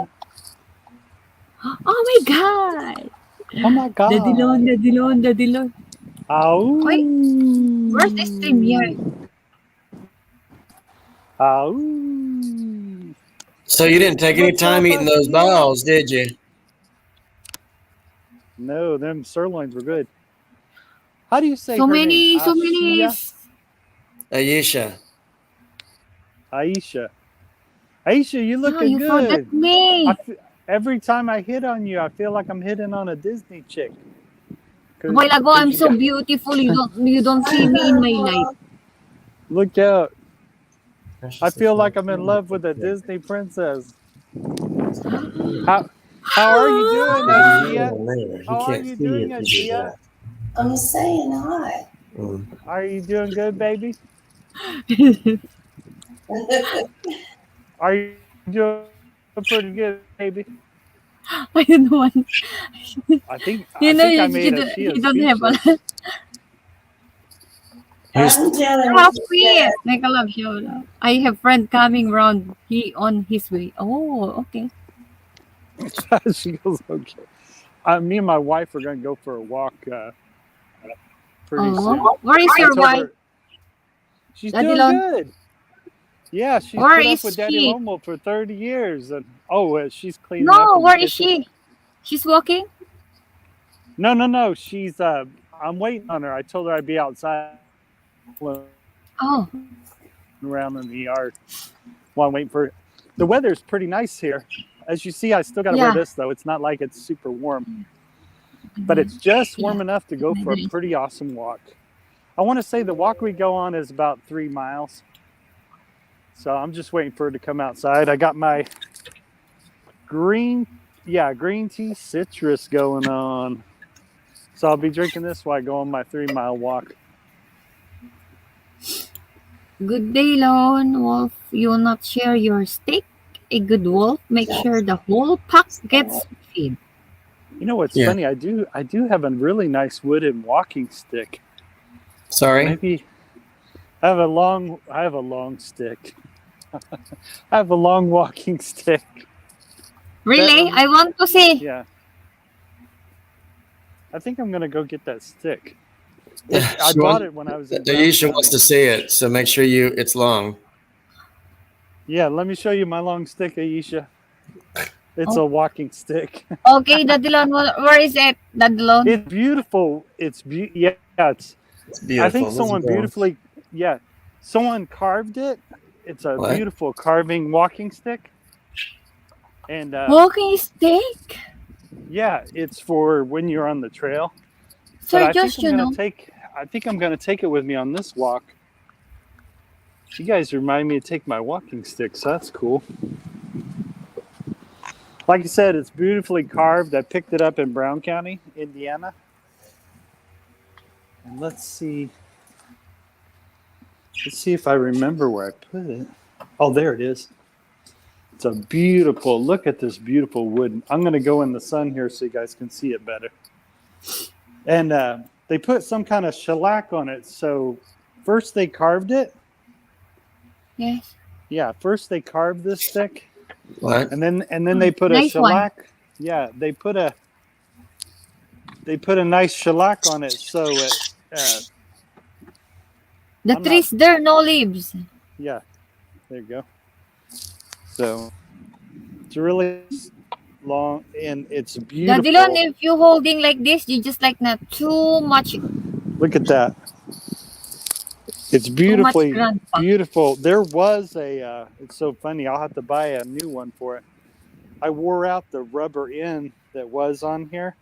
Oh my god! Oh my God. The Dilon. Ow. Wait, where's the stream here? Ow. so you didn't take any What's time up, eating those Akia? balls, did you? No, them sirloins were good. How do you say So her many, name? so many. Aisha. Aisha. Aisha, you Ah, looking you forgot good. me. Every time I hit on you, I feel like I'm hitting on a Disney chick. A while ago, I'm so beautiful. You don't see me in my life. Look out. I feel like I'm in love with a Disney princess. How are you doing, Akia? How are you doing, Akia? I'm saying hi. Are you doing good, baby? Are you doing pretty good, baby? I don't know. I think You know, I made you don't have a speechless. I'm doing how sweet. Make a love show. I have friend coming round. He on his way. Oh, okay. She goes, okay. Me and my wife are going to go for a walk pretty soon. Oh, where is I your told wife? her- She's Daddy doing Lon? good. Yeah, she's Where put up is with Daddy she? Lomo for 30 years. And she's cleaning No, up in where the is kitchen. she? She's walking. No. She's I'm waiting on her. I told her I'd be outside Oh, around in the yard while I'm waiting for her. The weather's pretty nice here. As you see, I still got to wear Yeah. this, though. It's not like it's super warm, but it's just warm enough to go for a pretty awesome walk. I want to say the walk we go on is about 3 miles. So I'm just waiting for her to come outside. I got my green tea citrus going on. So I'll be drinking this while I go on my 3-mile walk. good day, Lone Wolf. You will not share your steak. A good wolf make sure the whole pack gets fed. You know what's Yeah. funny? I do have a really nice wooden walking stick. Sorry. Maybe I have a long stick. I have a long walking stick. Really? I want to see. Yeah. I think I'm gonna go get that stick. Yeah, I she bought wants- it when I was in Brown Aisha County. wants to see it, so make sure it's long. Yeah, let me show you my long stick, Aisha. It's a walking stick. Okay, Dadilon, where is it? Dadilon. It's beautiful. It's It's beautiful. I think This is someone long. beautifully, someone carved it. It's a What? beautiful carving walking stick. And Walking stick? yeah, it's for when you're on the trail. Sir But Josh, you know. I think I'm gonna take it with me on this walk. You guys remind me to take my walking stick, so that's cool. Like I said, it's beautifully carved. I picked it up in Brown County, Indiana. And let's see if I remember where I put it. Oh, there it is. It's a beautiful, look at this beautiful wood. I'm going to go in the sun here so you guys can see it better. And they put some kind of shellac on it. So first they carved it. Yes. Yeah, first they carved this stick. What? And then they put a Nice one. shellac. Yeah, they put a nice shellac on it. So it, The I'm trees there, no leaves. yeah, there you go. So it's really long and it's beautiful. Dadilon, if you holding like this, you just like not too much. Look at that. It's Too beautifully much grandpa. beautiful. There was it's so funny. I'll have to buy a new one for it. I wore out the rubber end that was on here.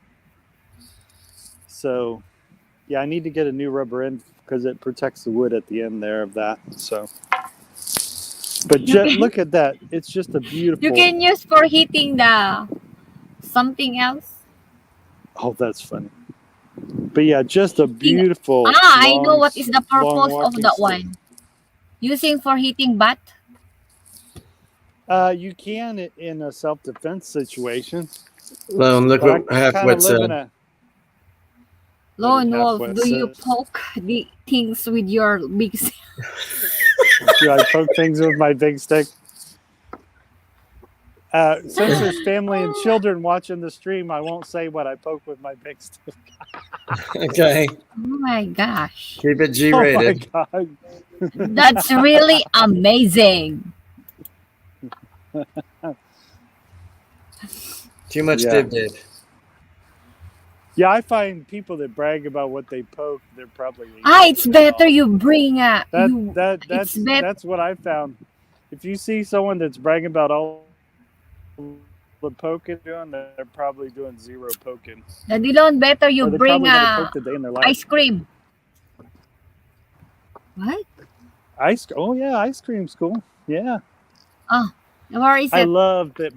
So, yeah, I need to get a new rubber end because it protects the wood at the end there of that. So, but You can- look at that. It's just a beautiful. You can use for heating the something else. Oh, that's funny. But yeah, just a beautiful. I know long what is the long purpose of walking that stick. one. Using for heating bath. You can in a self-defense situation. Well, look But what I half kind what of live in said. a. Lone Half Wolf, what do you says. poke the things with your big stick? Do I poke things with my big stick? Since there's family and children watching the stream, I won't say what I poke with my big stick. Okay, Oh my gosh. keep it Oh my G-rated. god! That's really amazing. Too much Yeah. dib. Yeah, I find people that brag about what they poke, they're probably. It's better you bring That's bet- that's what I found. If you see someone that's bragging about all the poking doing, they're probably doing zero poking. Daddy Lone, better you Or they bring probably never poked a day in their life. ice cream. What? Oh yeah, ice cream's cool. Yeah. Where is I it? love that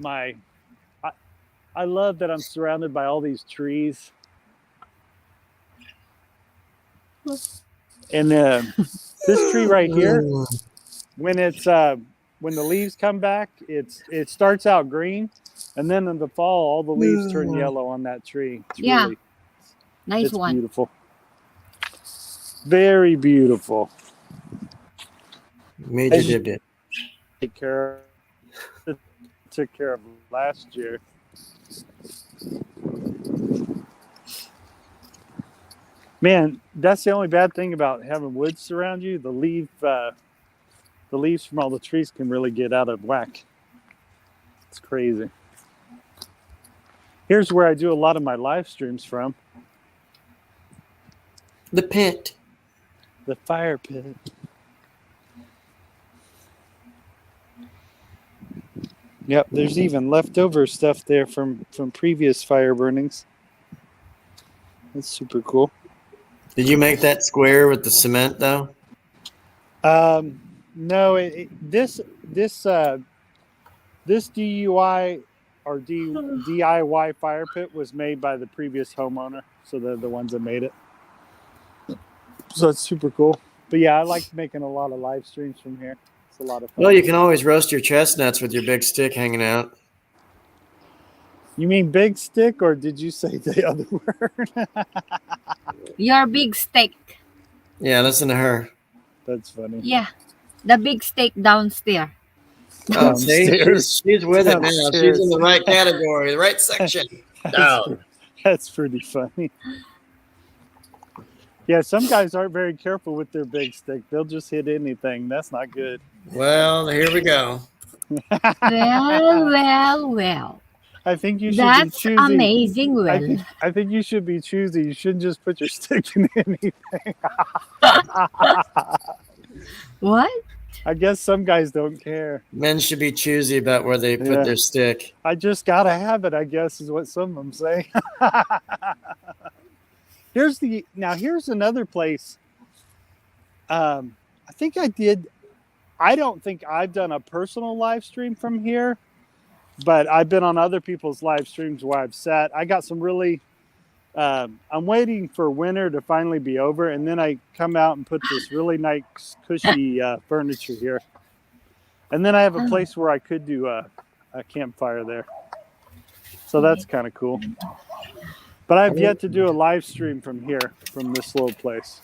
I love that I'm surrounded by all these trees. And this tree right here, when it's when the leaves come back, it starts out green, and then in the fall, all the leaves turn yellow on that tree. It's Yeah. really, Nice it's one. beautiful. Very beautiful. Major dib. Take care. Took care of last year. Man, that's the only bad thing about having woods surround you. The leaves from all the trees can really get out of whack. It's crazy. Here's where I do a lot of my live streams from. The pit. The fire pit. Yep, there's even leftover stuff there from previous fire burnings. That's super cool. Did you make that square with the cement though? No, this DUI or DIY fire pit was made by the previous homeowner, so they're the ones that made it. So it's super cool. But yeah, I like making a lot of live streams from here. It's a lot of fun. Well, you can always roast your chestnuts with your big stick hanging out. You mean big stick, or did you say the other word? Your big steak. Yeah, listen to her. That's funny. Yeah. The big steak downstairs. Oh, see, Downstairs. she's with it now. Downstairs. She's in the right category, the right section. Down. That's pretty funny. Yeah, some guys aren't very careful with their big stick. They'll just hit anything. That's not good. Well, here we go. Well. I think you should That's be choosy. amazing. Well. I think you should be choosy. You shouldn't just put your stick in anything. What? I guess some guys don't care. Men should be choosy about where they put Yeah. their stick. I just gotta have it, I guess, is what some of them say. Here's another place. I think I don't think I've done a personal live stream from here, but I've been on other people's live streams where I've sat. I got some really I'm waiting for winter to finally be over, and then I come out and put this really nice cushy furniture here. And then I have a place where I could do a campfire there. So that's kind of cool. But I've yet to do a live stream from here, from this little place.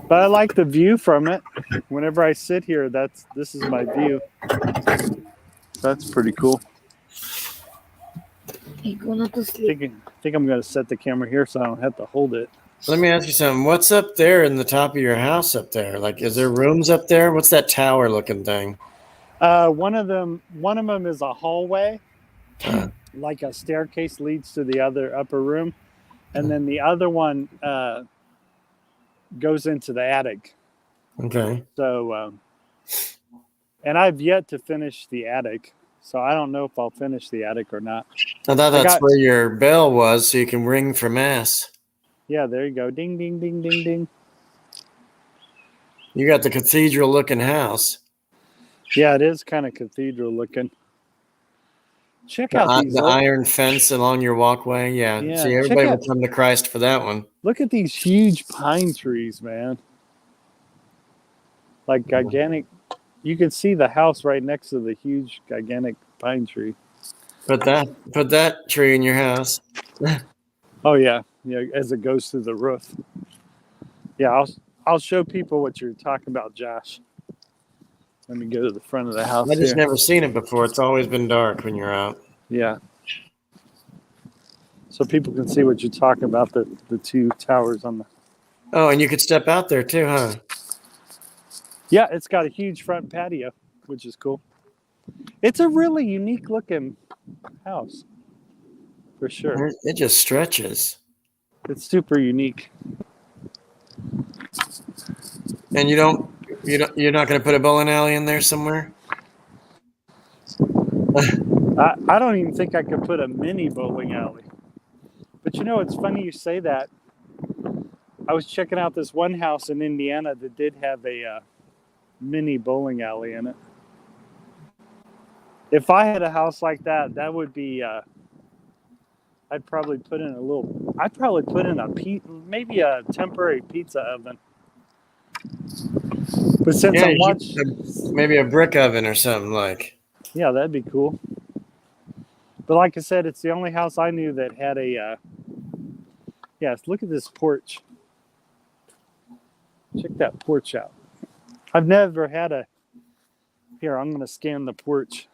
But I like the view from it. Whenever I sit here, this is my view. That's pretty cool. Okay, go na to sleep. I think I'm going to set the camera here so I don't have to hold it. Let me ask you something. What's up there in the top of your house up there? Like, is there rooms up there? What's that tower looking thing? One of them is a hallway, like a staircase leads to the other upper room, and then the other one goes into the attic. Okay. So, and I've yet to finish the attic, so I don't know if I'll finish the attic or not. I thought that's where your bell was, so you can ring for mass. Yeah, there you go. Ding, ding, ding, ding, ding. You got the cathedral looking house. Yeah, it is kind of cathedral looking. Check out these. The iron fence along your walkway. Yeah. Yeah, See, check everybody out- will come to Christ for that one. Look at these huge pine trees, man. Like gigantic. You can see the house right next to the huge, gigantic pine tree. Put that tree in your house. Oh yeah, as it goes through the roof. Yeah, I'll show people what you're talking about, Josh. Let me go to the front of the house. I just here. never seen it before. It's always been dark when you're out. Yeah. So people can see what you're talking about, the two towers on the. Oh, and you could step out there too, huh? Yeah, it's got a huge front patio, which is cool. It's a really unique looking house, for sure. It just stretches. It's super unique. And you're not going to put a bowling alley in there somewhere? I don't even think I could put a mini bowling alley. But it's funny you say that. I was checking out this one house in Indiana that did have a mini bowling alley in it. If I had a house like that, that would be. I'd probably put in maybe a temporary pizza oven. But since I'm watching, maybe a brick oven or something like. Yeah, that'd be cool. But like I said, it's the only house I knew that had a. Look at this porch. Check that porch out. I've never had a. Here, I'm going to scan the porch.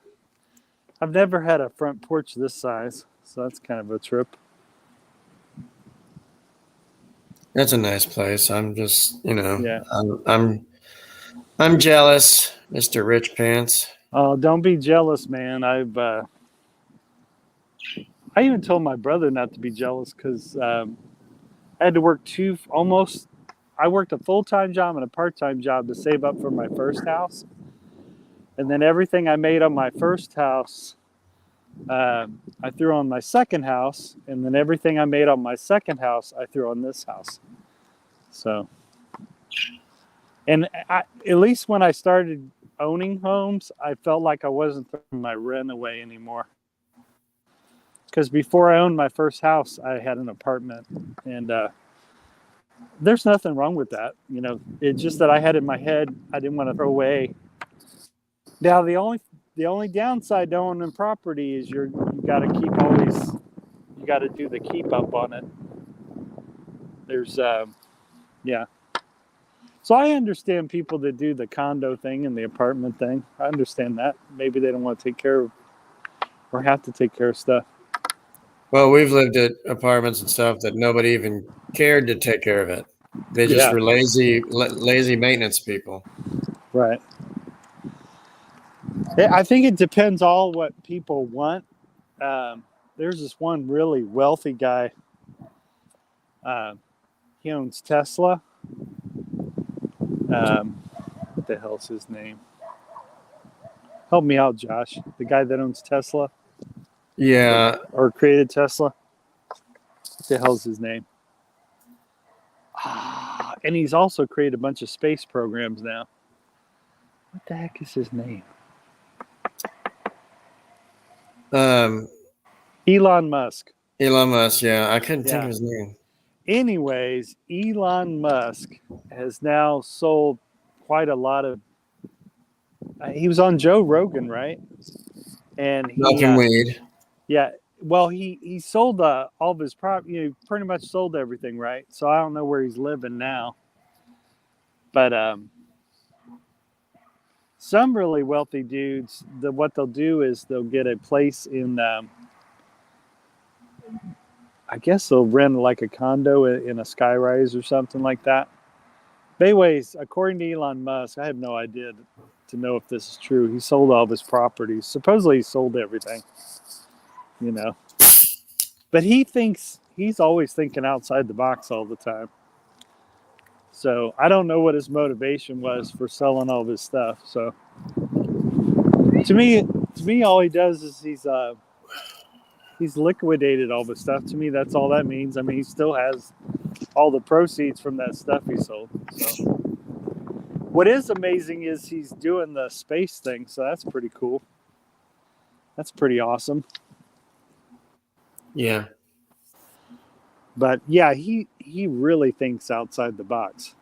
I've never had a front porch this size, so that's kind of a trip. That's a nice place. I'm just, Yeah. I'm jealous, Mr. Rich Pants. Oh, don't be jealous, man. I even told my brother not to be jealous because I had to work I worked a full-time job and a part-time job to save up for my first house. And then everything I made on my first house, I threw on my second house. And then everything I made on my second house, I threw on this house. So, and at least when I started owning homes, I felt like I wasn't throwing my rent away anymore. Because before I owned my first house, I had an apartment. And there's nothing wrong with that. It's just that I had in my head, I didn't want to throw away. Now, the only downside to owning property is you got to do the keep up on it. There's, yeah. So I understand people that do the condo thing and the apartment thing. I understand that. Maybe they don't want to take care of or have to take care of stuff. Well, we've lived at apartments and stuff that nobody even cared to take care of it. They just were lazy maintenance people. Right. I think it depends all what people want. There's this one really wealthy guy. He owns Tesla. What the hell's his name? Help me out, Josh. The guy that owns Tesla. Yeah. Or created Tesla. What the hell's his name? And he's also created a bunch of space programs now. What the heck is his name? Elon Musk. Elon Musk, yeah. I couldn't think of his name. Anyways, Elon Musk has now sold quite a lot of. He was on Joe Rogan, right? And Smoking weed. Yeah. Well, he sold all of his property. Pretty much sold everything, right? So I don't know where he's living now. But some really wealthy dudes, what they'll do is they'll get a place in. I guess they'll rent like a condo in a skyrise or something like that. But anyways, according to Elon Musk, I have no idea to know if this is true. He sold all of his properties. Supposedly he sold everything, But he's always thinking outside the box all the time. So I don't know what his motivation was for selling all of his stuff. So to me, all he does is he's liquidated all the stuff. To me, that's all that means. I mean, he still has all the proceeds from that stuff he sold. So what is amazing is he's doing the space thing, so that's pretty cool. That's pretty awesome. Yeah. But yeah, he really thinks outside the box.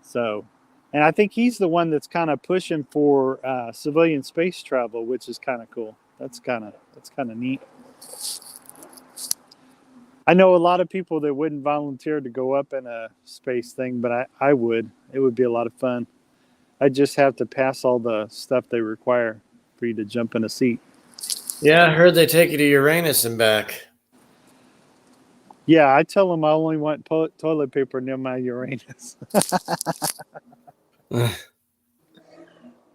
So, and I think he's the one that's kind of pushing for civilian space travel, which is kind of cool. That's kind of neat. I know a lot of people that wouldn't volunteer to go up in a space thing, but I would. It would be a lot of fun. I just have to pass all the stuff they require for you to jump in a seat. Yeah, I heard they take you to Uranus and back. Yeah, I tell them I only want toilet paper near my Uranus.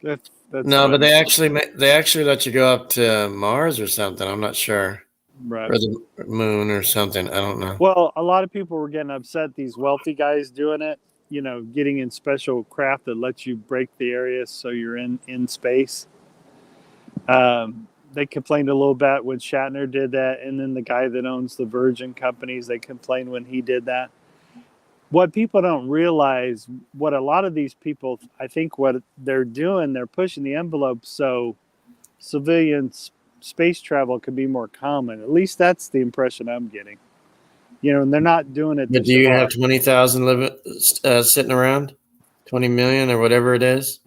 That's No, but funny. they actually let you go up to Mars or something. I'm not sure. Right. Or the moon or something. I don't know. Well, a lot of people were getting upset, these wealthy guys doing it, you know, getting in special craft that lets you break the area so you're in space. They complained a little bit when Shatner did that, and then the guy that owns the Virgin companies, they complained when he did that. What people don't realize, what a lot of these people, I think what they're doing, they're pushing the envelope so civilian space travel could be more common. At least that's the impression I'm getting. You know, and they're not doing it. But do you have 20,000 living sitting around? 20 million or whatever it is?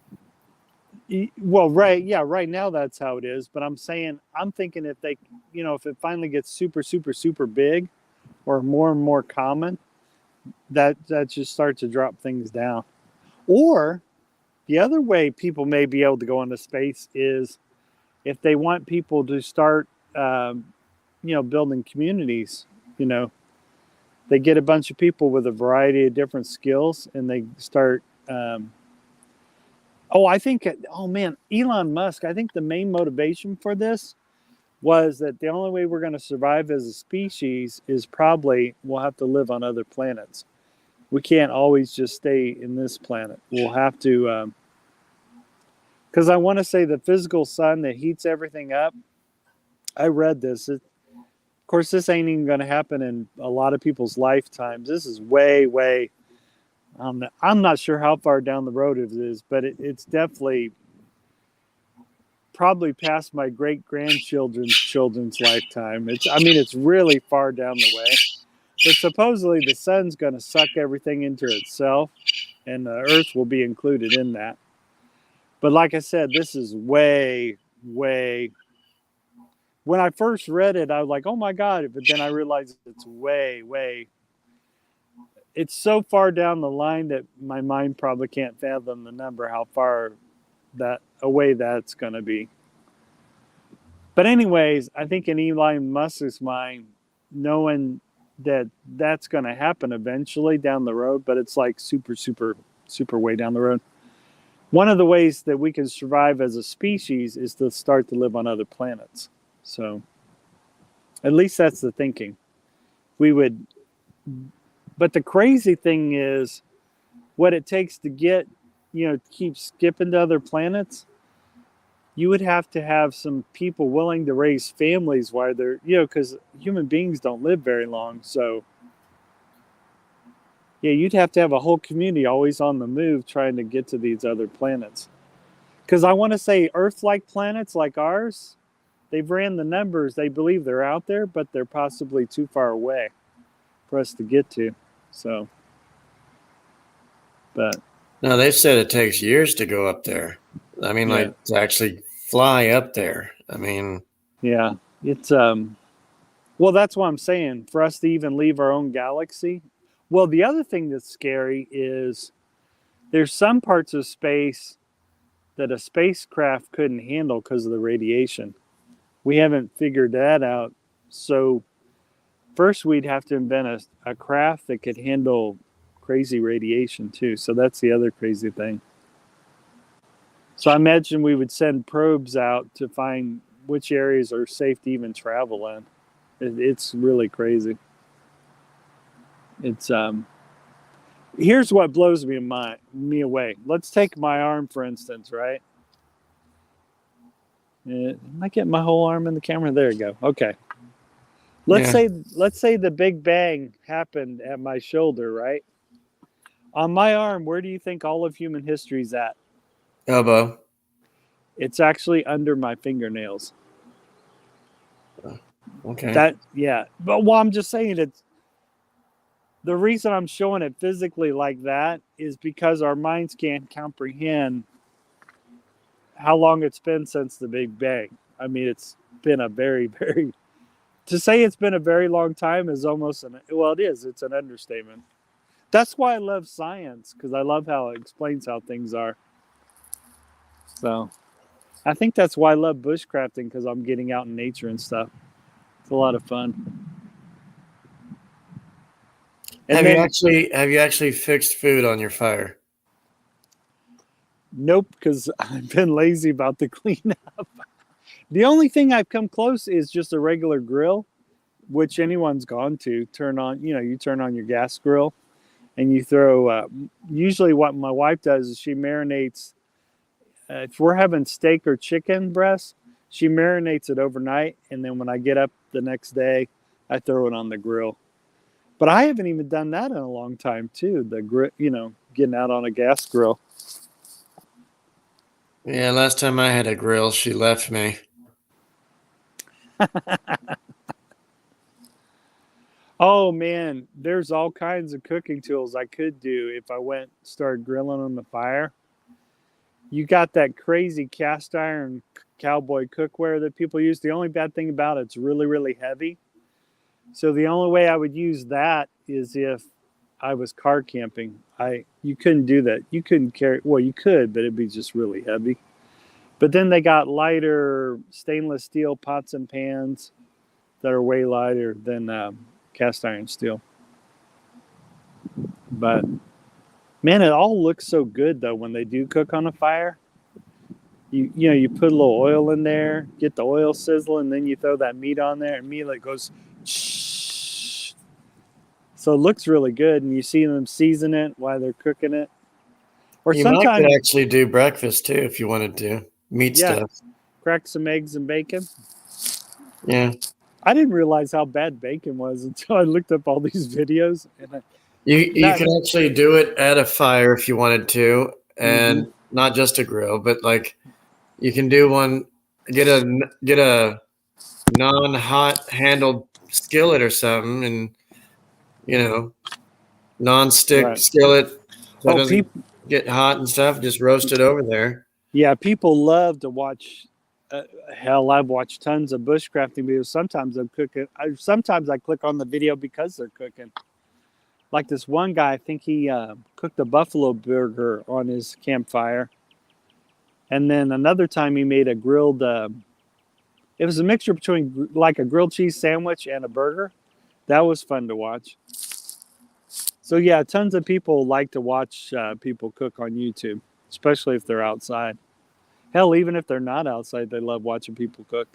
Well, right. Yeah, right now that's how it is. But I'm thinking if they, you know, if it finally gets super, super, super big or more and more common, that just starts to drop things down. Or the other way people may be able to go into space is if they want people to start, you know, building communities, you know, they get a bunch of people with a variety of different skills and they start, Elon Musk, I think the main motivation for this was that the only way we're going to survive as a species is probably we'll have to live on other planets. We can't always just stay in this planet. We'll have to, because I want to say the physical sun that heats everything up. I read this. Of course, this ain't even going to happen in a lot of people's lifetimes. This is way. I'm not sure how far down the road it is, but it's definitely probably past my great-grandchildren's children's lifetime. It's really far down the way. But supposedly the sun's going to suck everything into itself, and the Earth will be included in that. But like I said, this is way. When I first read it, I was like, oh my God. But then I realized it's way. It's so far down the line that my mind probably can't fathom the number, how far away that's going to be. But anyways, I think in Elon Musk's mind, knowing that that's going to happen eventually down the road, but it's like super way down the road. One of the ways that we can survive as a species is to start to live on other planets. So at least that's the thinking. But the crazy thing is what it takes to get, you know, keep skipping to other planets. You would have to have some people willing to raise families while they're, you know, because human beings don't live very long. So, yeah, you'd have to have a whole community always on the move trying to get to these other planets. Because I want to say Earth-like planets like ours, they've ran the numbers. They believe they're out there, but they're possibly too far away for us to get to. So, but no, they've said it takes years to go up there. I mean, like to actually fly up there. I mean, yeah, it's well, that's what I'm saying. For us to even leave our own galaxy. Well, the other thing that's scary is there's some parts of space that a spacecraft couldn't handle because of the radiation. We haven't figured that out. So first we'd have to invent a craft that could handle crazy radiation too. So that's the other crazy thing. So I imagine we would send probes out to find which areas are safe to even travel in. It's really crazy. It's here's what blows me away. Let's take my arm for instance, right? Am I getting my whole arm in the camera? There you go. Okay. Let's Yeah. say the Big Bang happened at my shoulder, right? On my arm, where do you think all of human history's at? Elbow. It's actually under my fingernails. Okay. But well, I'm just saying it's the reason I'm showing it physically like that is because our minds can't comprehend how long it's been since the Big Bang. I mean, it's been a very, very to say it's been a very long time is almost it is. It's an understatement. That's why I love science, because I love how it explains how things are. So I think that's why I love bushcrafting, because I'm getting out in nature and stuff. It's a lot of fun. And Have you actually fixed food on your fire? nope, because I've been lazy about the cleanup. The only thing I've come close is just a regular grill, which anyone's gone to. You turn on your gas grill, and you throw. Usually, what my wife does is she marinates. If we're having steak or chicken breast, she marinates it overnight, and then when I get up the next day, I throw it on the grill. But I haven't even done that in a long time, too. Getting out on a gas grill. Yeah, last time I had a grill, she left me. Oh man, there's all kinds of cooking tools I could do if I started grilling on the fire. You got that crazy cast iron cowboy cookware that people use. The only bad thing about it's really, really heavy. So the only way I would use that is if I was car camping. You couldn't do that. You couldn't carry. Well, you could, but it'd be just really heavy. But then they got lighter stainless steel pots and pans that are way lighter than cast iron steel. But man, it all looks so good though when they do cook on a fire. You put a little oil in there, get the oil sizzling, then you throw that meat on there, and immediately it goes. Shh. So it looks really good, and you see them season it while they're cooking it. Or You might sometimes, could actually do breakfast too if you wanted to. Meat yeah, stuff. crack some eggs and bacon. Yeah. I didn't realize how bad bacon was until I looked up all these videos. And You can actually do it at a fire if you wanted to, and not just a grill, but like you can do one. Get a non-hot handled skillet or something, and non-stick Right. skillet so it Oh, doesn't get hot and stuff. Just roast it over there. yeah, people love to watch. Hell, I've watched tons of bushcrafting videos. Sometimes I'm cooking. Sometimes I click on the video because they're cooking. Like this one guy, I think he cooked a buffalo burger on his campfire. And then another time he made a grilled, it was a mixture between like a grilled cheese sandwich and a burger. That was fun to watch. So yeah, tons of people like to watch people cook on YouTube, especially if they're outside. Hell, even if they're not outside, they love watching people cook.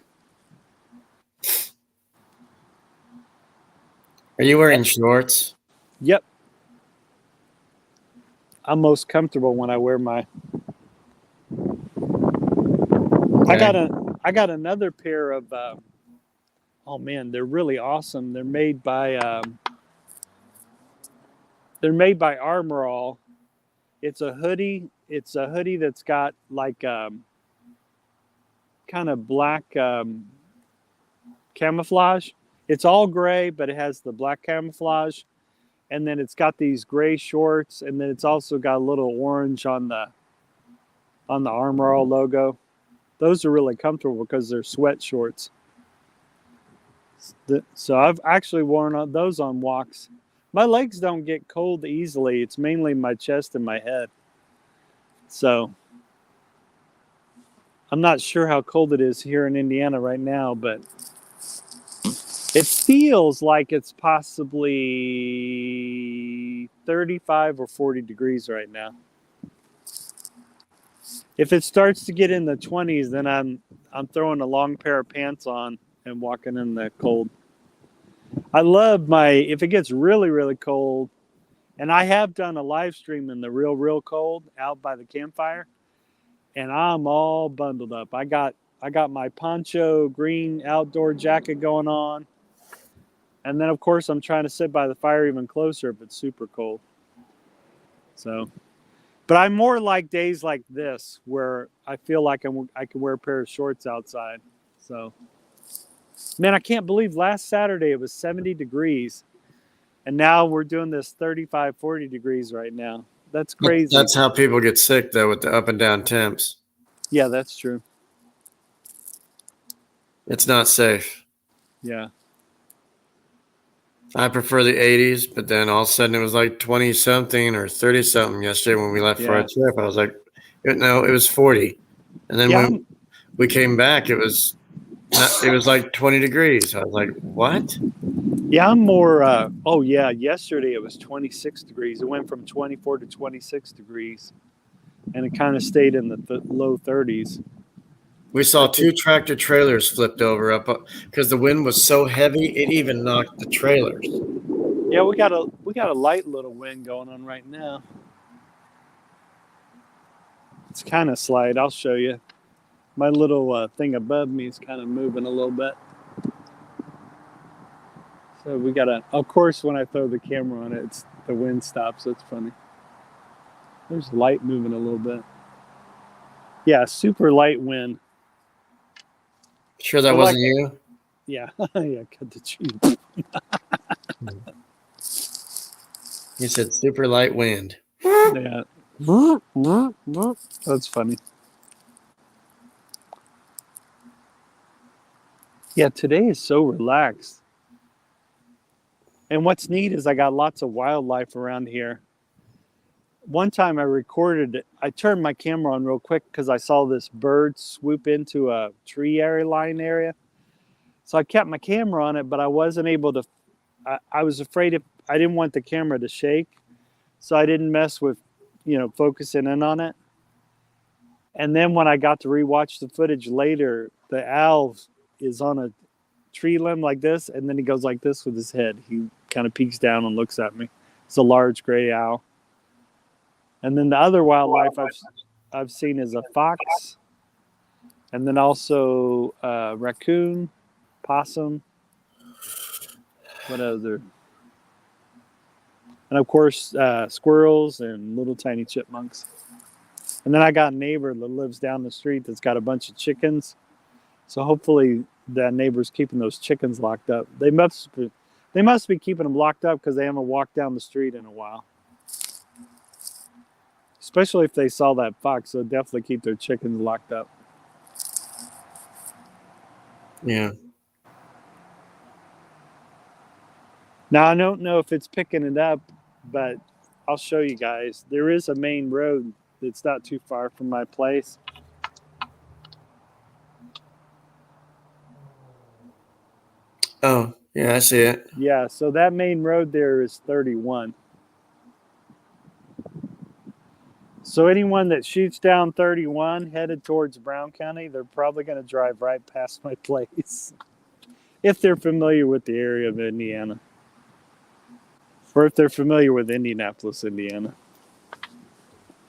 Are you wearing shorts? Yep. I'm most comfortable when I wear my. Okay. I got another pair of. Oh man, they're really awesome. They're made by Armor All. It's a hoodie. It's a hoodie that's got like kind of black camouflage. It's all gray, but it has the black camouflage. And then it's got these gray shorts, and then it's also got a little orange on the Armor All logo. Those are really comfortable because they're sweat shorts. So I've actually worn those on walks. My legs don't get cold easily. It's mainly my chest and my head. So I'm not sure how cold it is here in Indiana right now, but it feels like it's possibly 35 or 40 degrees right now. If it starts to get in the 20s, then I'm throwing a long pair of pants on and walking in the cold. I love if it gets really, really cold, and I have done a live stream in the real, real cold out by the campfire, and I'm all bundled up. I got my poncho green outdoor jacket going on. And then, of course, I'm trying to sit by the fire even closer if it's super cold. So, but I more like days like this where I feel like I can wear a pair of shorts outside. So, man, I can't believe last Saturday it was 70 degrees. And now we're doing this 35, 40 degrees right now. That's crazy. That's how people get sick, though, with the up and down temps. Yeah, that's true. It's not safe. Yeah. I prefer the 80s, but then all of a sudden it was like 20 something or 30 something yesterday when we left for our Yeah. trip. I was like, no, it was 40. And then Yeah. when we came back, it was like 20 degrees. I was like, what? Yeah, I'm more. Oh, yeah. Yesterday it was 26 degrees. It went from 24 to 26 degrees, and it kind of stayed in the low 30s. We saw 2 tractor trailers flipped over up because the wind was so heavy it even knocked the trailers. Yeah, we got a light little wind going on right now. It's kind of slight. I'll show you. My little thing above me is kind of moving a little bit. So we gotta. Of course, when I throw the camera on it, the wind stops. That's funny. There's light moving a little bit. Yeah, super light wind. Sure that So wasn't you? Yeah, yeah. Cut the tree. You said super light wind. Yeah. That's funny. Yeah, today is so relaxed. And what's neat is I got lots of wildlife around here. One time I turned my camera on real quick because I saw this bird swoop into a tree line area. So I kept my camera on it, but I wasn't able to, I was afraid I didn't want the camera to shake. So I didn't mess with, focusing in on it. And then when I got to rewatch the footage later, the owl is on a tree limb like this, and then he goes like this with his head. He kind of peeks down and looks at me. It's a large gray owl. And then the other wildlife I've seen is a fox, and then also raccoon, possum. What other? And of course, squirrels and little tiny chipmunks. And then I got a neighbor that lives down the street that's got a bunch of chickens. So hopefully that neighbor's keeping those chickens locked up. They must be keeping them locked up because they haven't walked down the street in a while. Especially if they saw that fox, they'll definitely keep their chickens locked up. Yeah. Now, I don't know if it's picking it up, but I'll show you guys. There is a main road that's not too far from my place. Oh, yeah, I see it. Yeah, so that main road there is 31. So anyone that shoots down 31 headed towards Brown County, they're probably going to drive right past my place if they're familiar with the area of Indiana. Or if they're familiar with Indianapolis, Indiana,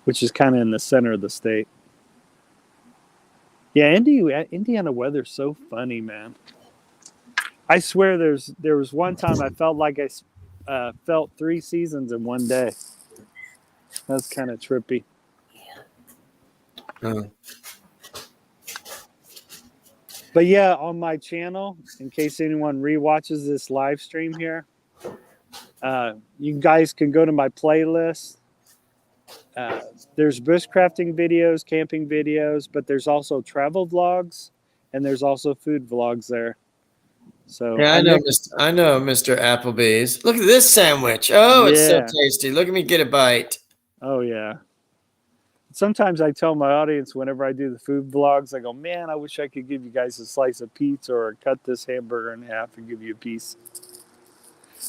which is kind of in the center of the state. Yeah, Indiana weather's so funny, man. I swear there was one time I felt like I felt 3 seasons in one day. That's kind of trippy. Oh. But yeah, on my channel, in case anyone rewatches this live stream here, you guys can go to my playlist. There's bushcrafting videos, camping videos, but there's also travel vlogs, and there's also food vlogs there. So Yeah, I know Mr. Applebee's. Look at this sandwich. Oh, it's so Yeah. tasty. Look at me get a bite. Oh yeah. Sometimes I tell my audience whenever I do the food vlogs, I go, man, I wish I could give you guys a slice of pizza or cut this hamburger in half and give you a piece.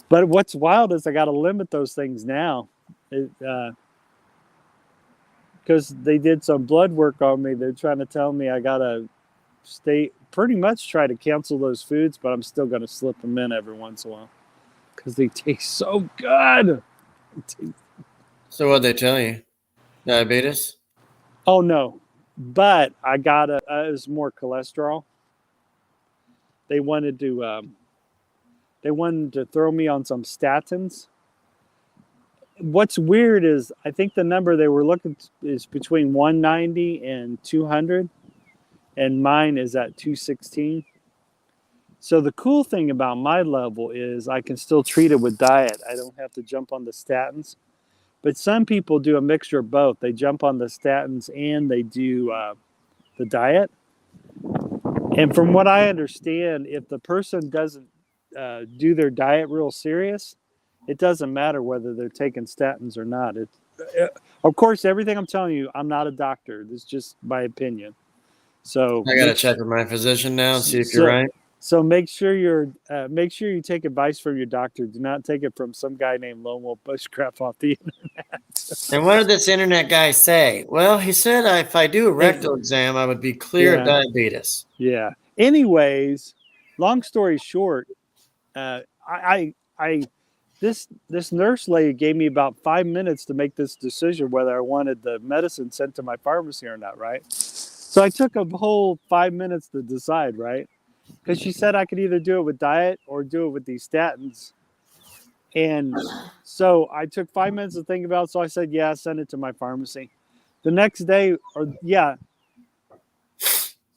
But what's wild is I got to limit those things now. Because they did some blood work on me. They're trying to tell me I got to pretty much try to cancel those foods, but I'm still going to slip them in every once in a while because they taste so good. So what'd they tell you? Diabetes? Oh, no. But I got it was more cholesterol. They wanted they wanted to throw me on some statins. What's weird is I think the number they were looking is between 190 and 200, and mine is at 216. So the cool thing about my level is I can still treat it with diet. I don't have to jump on the statins. But some people do a mixture of both. They jump on the statins and they do the diet. And from what I understand, if the person doesn't do their diet real serious, it doesn't matter whether they're taking statins or not. Of course, everything I'm telling you, I'm not a doctor. This is just my opinion. So I got to check with my physician now and see if you're right. So make sure you take advice from your doctor. Do not take it from some guy named Lone Wolf Bushcraft off the internet. And what did this internet guy say? Well, he said if I do a rectal exam, I would be clear of diabetes. Yeah. Anyways, long story short, this nurse lady gave me about 5 minutes to make this decision whether I wanted the medicine sent to my pharmacy or not, right? So I took a whole 5 minutes to decide, right? Because she said I could either do it with diet or do it with these statins. And so I took 5 minutes to think about it. So I said, yeah, send it to my pharmacy. The next day,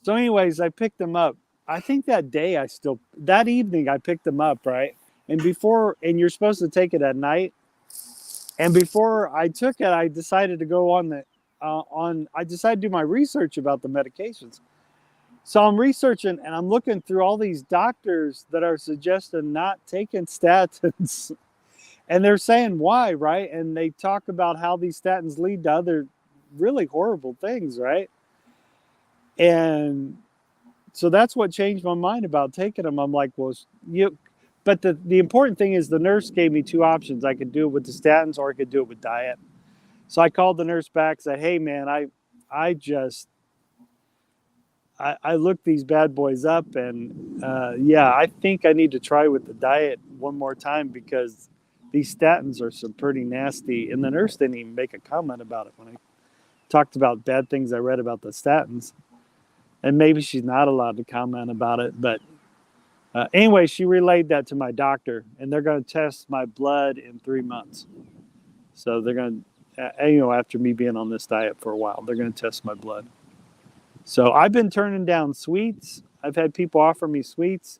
So anyways, I picked them up. I think that evening I picked them up, right? And you're supposed to take it at night. And before I took it, I decided to go I decided to do my research about the medications. So I'm researching and I'm looking through all these doctors that are suggesting not taking statins. And they're saying why, right? And they talk about how these statins lead to other really horrible things, right? And so that's what changed my mind about taking them. I'm like, well, but the important thing is the nurse gave me two options. I could do it with the statins or I could do it with diet. So I called the nurse back, said, hey man, I looked these bad boys up and I think I need to try with the diet one more time because these statins are some pretty nasty. And the nurse didn't even make a comment about it when I talked about bad things I read about the statins. And maybe she's not allowed to comment about it. But anyway, she relayed that to my doctor and they're going to test my blood in 3 months. So they're going to, after me being on this diet for a while, they're going to test my blood. So I've been turning down sweets. I've had people offer me sweets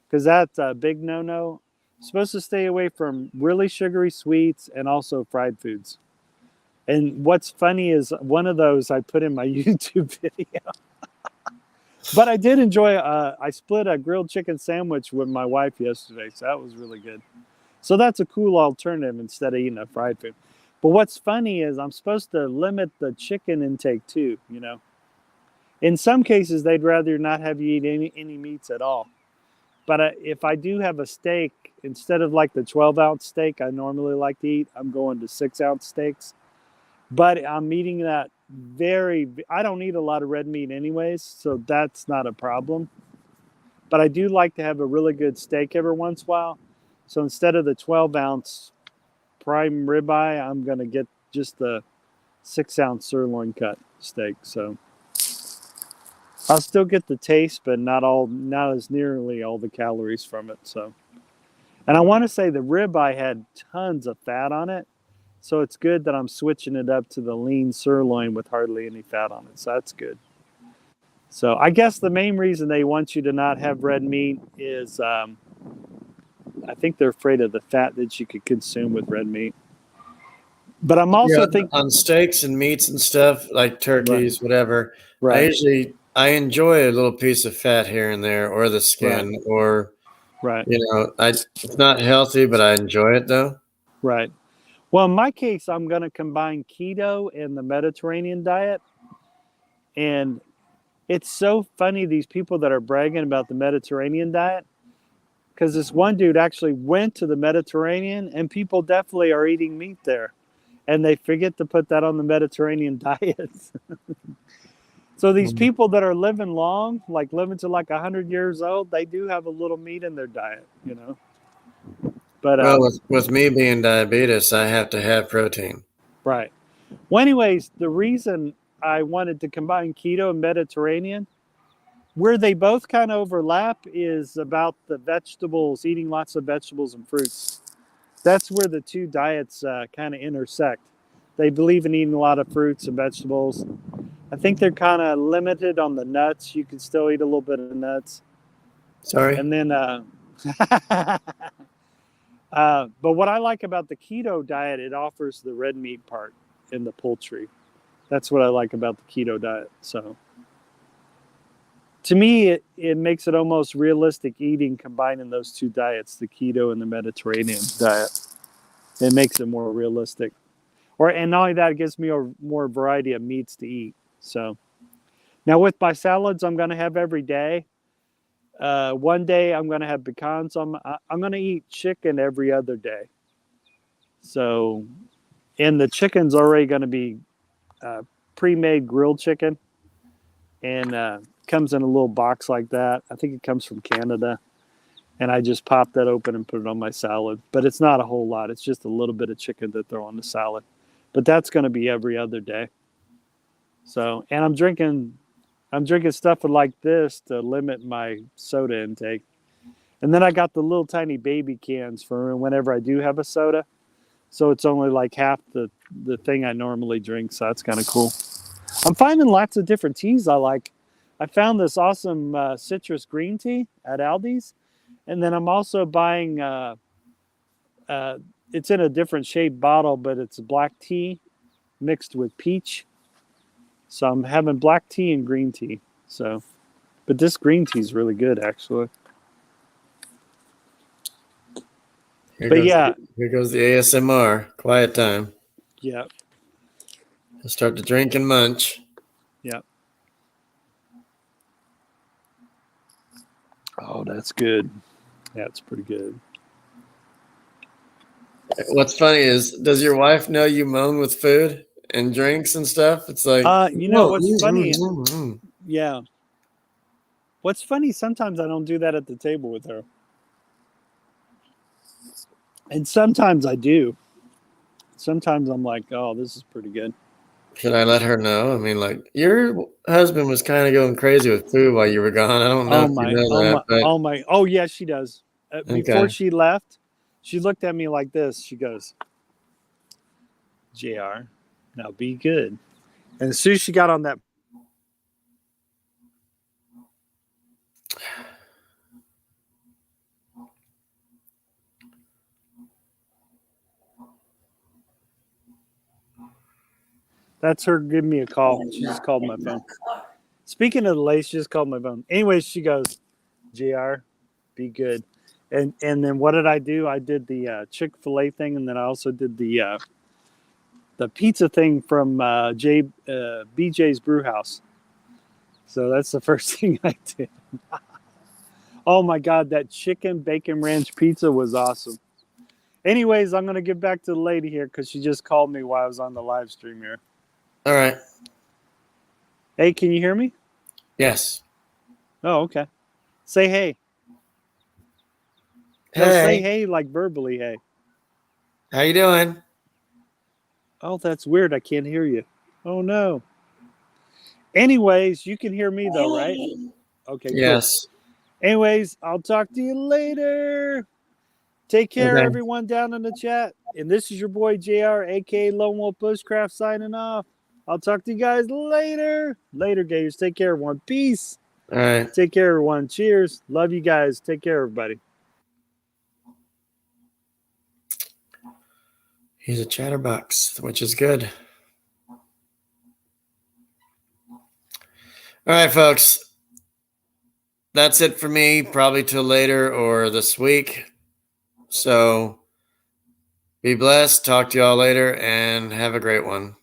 because that's a big no-no. I'm supposed to stay away from really sugary sweets and also fried foods. And what's funny is one of those I put in my YouTube video. But I did enjoy, I split a grilled chicken sandwich with my wife yesterday. So that was really good. So that's a cool alternative instead of eating a fried food. But what's funny is I'm supposed to limit the chicken intake too, In some cases, they'd rather not have you eat any meats at all. But if I do have a steak, instead of like the 12-ounce steak I normally like to eat, I'm going to 6-ounce steaks. But I'm eating that I don't eat a lot of red meat anyways, so that's not a problem. But I do like to have a really good steak every once in a while. So instead of the 12-ounce prime ribeye, I'm going to get just the 6-ounce sirloin cut steak. So I'll still get the taste, but not as nearly all the calories from it. So, and I want to say the ribeye had tons of fat on it. So it's good that I'm switching it up to the lean sirloin with hardly any fat on it. So that's good. So I guess the main reason they want you to not have red meat is I think they're afraid of the fat that you could consume with red meat. But I'm also thinking on steaks and meats and stuff like turkeys, whatever. Right. I enjoy a little piece of fat here and there, or the skin, or it's not healthy, but I enjoy it though. Right. Well, in my case, I'm going to combine keto and the Mediterranean diet. And it's so funny, these people that are bragging about the Mediterranean diet, because this one dude actually went to the Mediterranean and people definitely are eating meat there. And they forget to put that on the Mediterranean diet. So these people that are living long, like living to like 100 years old, they do have a little meat in their diet, But with me being diabetes, I have to have protein. Right. Well, anyways, the reason I wanted to combine keto and Mediterranean Where they both kind of overlap is about the vegetables, eating lots of vegetables and fruits. That's where the two diets kind of intersect. They believe in eating a lot of fruits and vegetables. I think they're kind of limited on the nuts. You can still eat a little bit of nuts. Sorry. And then, but what I like about the keto diet, it offers the red meat part in the poultry. That's what I like about the keto diet. So to me, it makes it almost realistic eating, combining those two diets, the keto and the Mediterranean diet. It makes it more realistic. And not only that, it gives me a more variety of meats to eat. So now with my salads, I'm going to have every day. One day I'm going to have pecans. I'm going to eat chicken every other day. So, and the chicken's already going to be pre-made grilled chicken, and comes in a little box like that. I think it comes from Canada, and I just pop that open and put it on my salad. But it's not a whole lot. It's just a little bit of chicken to throw on the salad. But that's going to be every other day. So, and I'm drinking stuff like this to limit my soda intake. And then I got the little tiny baby cans for whenever I do have a soda. So it's only like half the thing I normally drink. So that's kind of cool. I'm finding lots of different teas I like. I found this awesome citrus green tea at Aldi's. And then I'm also buying, it's in a different shaped bottle, but it's black tea mixed with peach. So I'm having black tea and green tea. So, but this green tea is really good, actually. Here goes the ASMR. Quiet time. Yeah. I'll start to drink and munch. Yeah. Oh, that's good. Yeah, it's pretty good. What's funny is, does your wife know you moan with food and drinks and stuff? It's like, what's funny? Yeah. What's funny, sometimes I don't do that at the table with her. And sometimes I do. Sometimes I'm like, oh, this is pretty good. Should I let her know? I mean, like, your husband was kind of going crazy with food while you were gone. I don't know if you know that. Oh, yeah, she does. Before she left, she looked at me like this. She goes, JR, now be good. And as soon as she got on that, that's her giving me a call. She just called my phone. Speaking of the lady, she just called my phone. Anyways, she goes, JR, be good. And then what did I do? I did the Chick-fil-A thing, and then I also did the pizza thing from BJ's Brewhouse. So that's the first thing I did. Oh my God, that chicken bacon ranch pizza was awesome. Anyways, I'm going to get back to the lady here because she just called me while I was on the live stream here. All right. Hey, can you hear me? Yes. Oh, okay. Say hey. Hey. No, say hey like verbally hey. How you doing? Oh, that's weird. I can't hear you. Oh, no. Anyways, you can hear me though, right? Okay, yes. Cool. Anyways, I'll talk to you later. Take care, everyone down in the chat. And this is your boy JR, aka Lone Wolf Bushcraft, signing off. I'll talk to you guys later. Later, Gators. Take care, everyone. Peace. All right. Take care, everyone. Cheers. Love you guys. Take care, everybody. He's a chatterbox, which is good. All right, folks. That's it for me, probably till later or this week. So be blessed. Talk to y'all later and have a great one.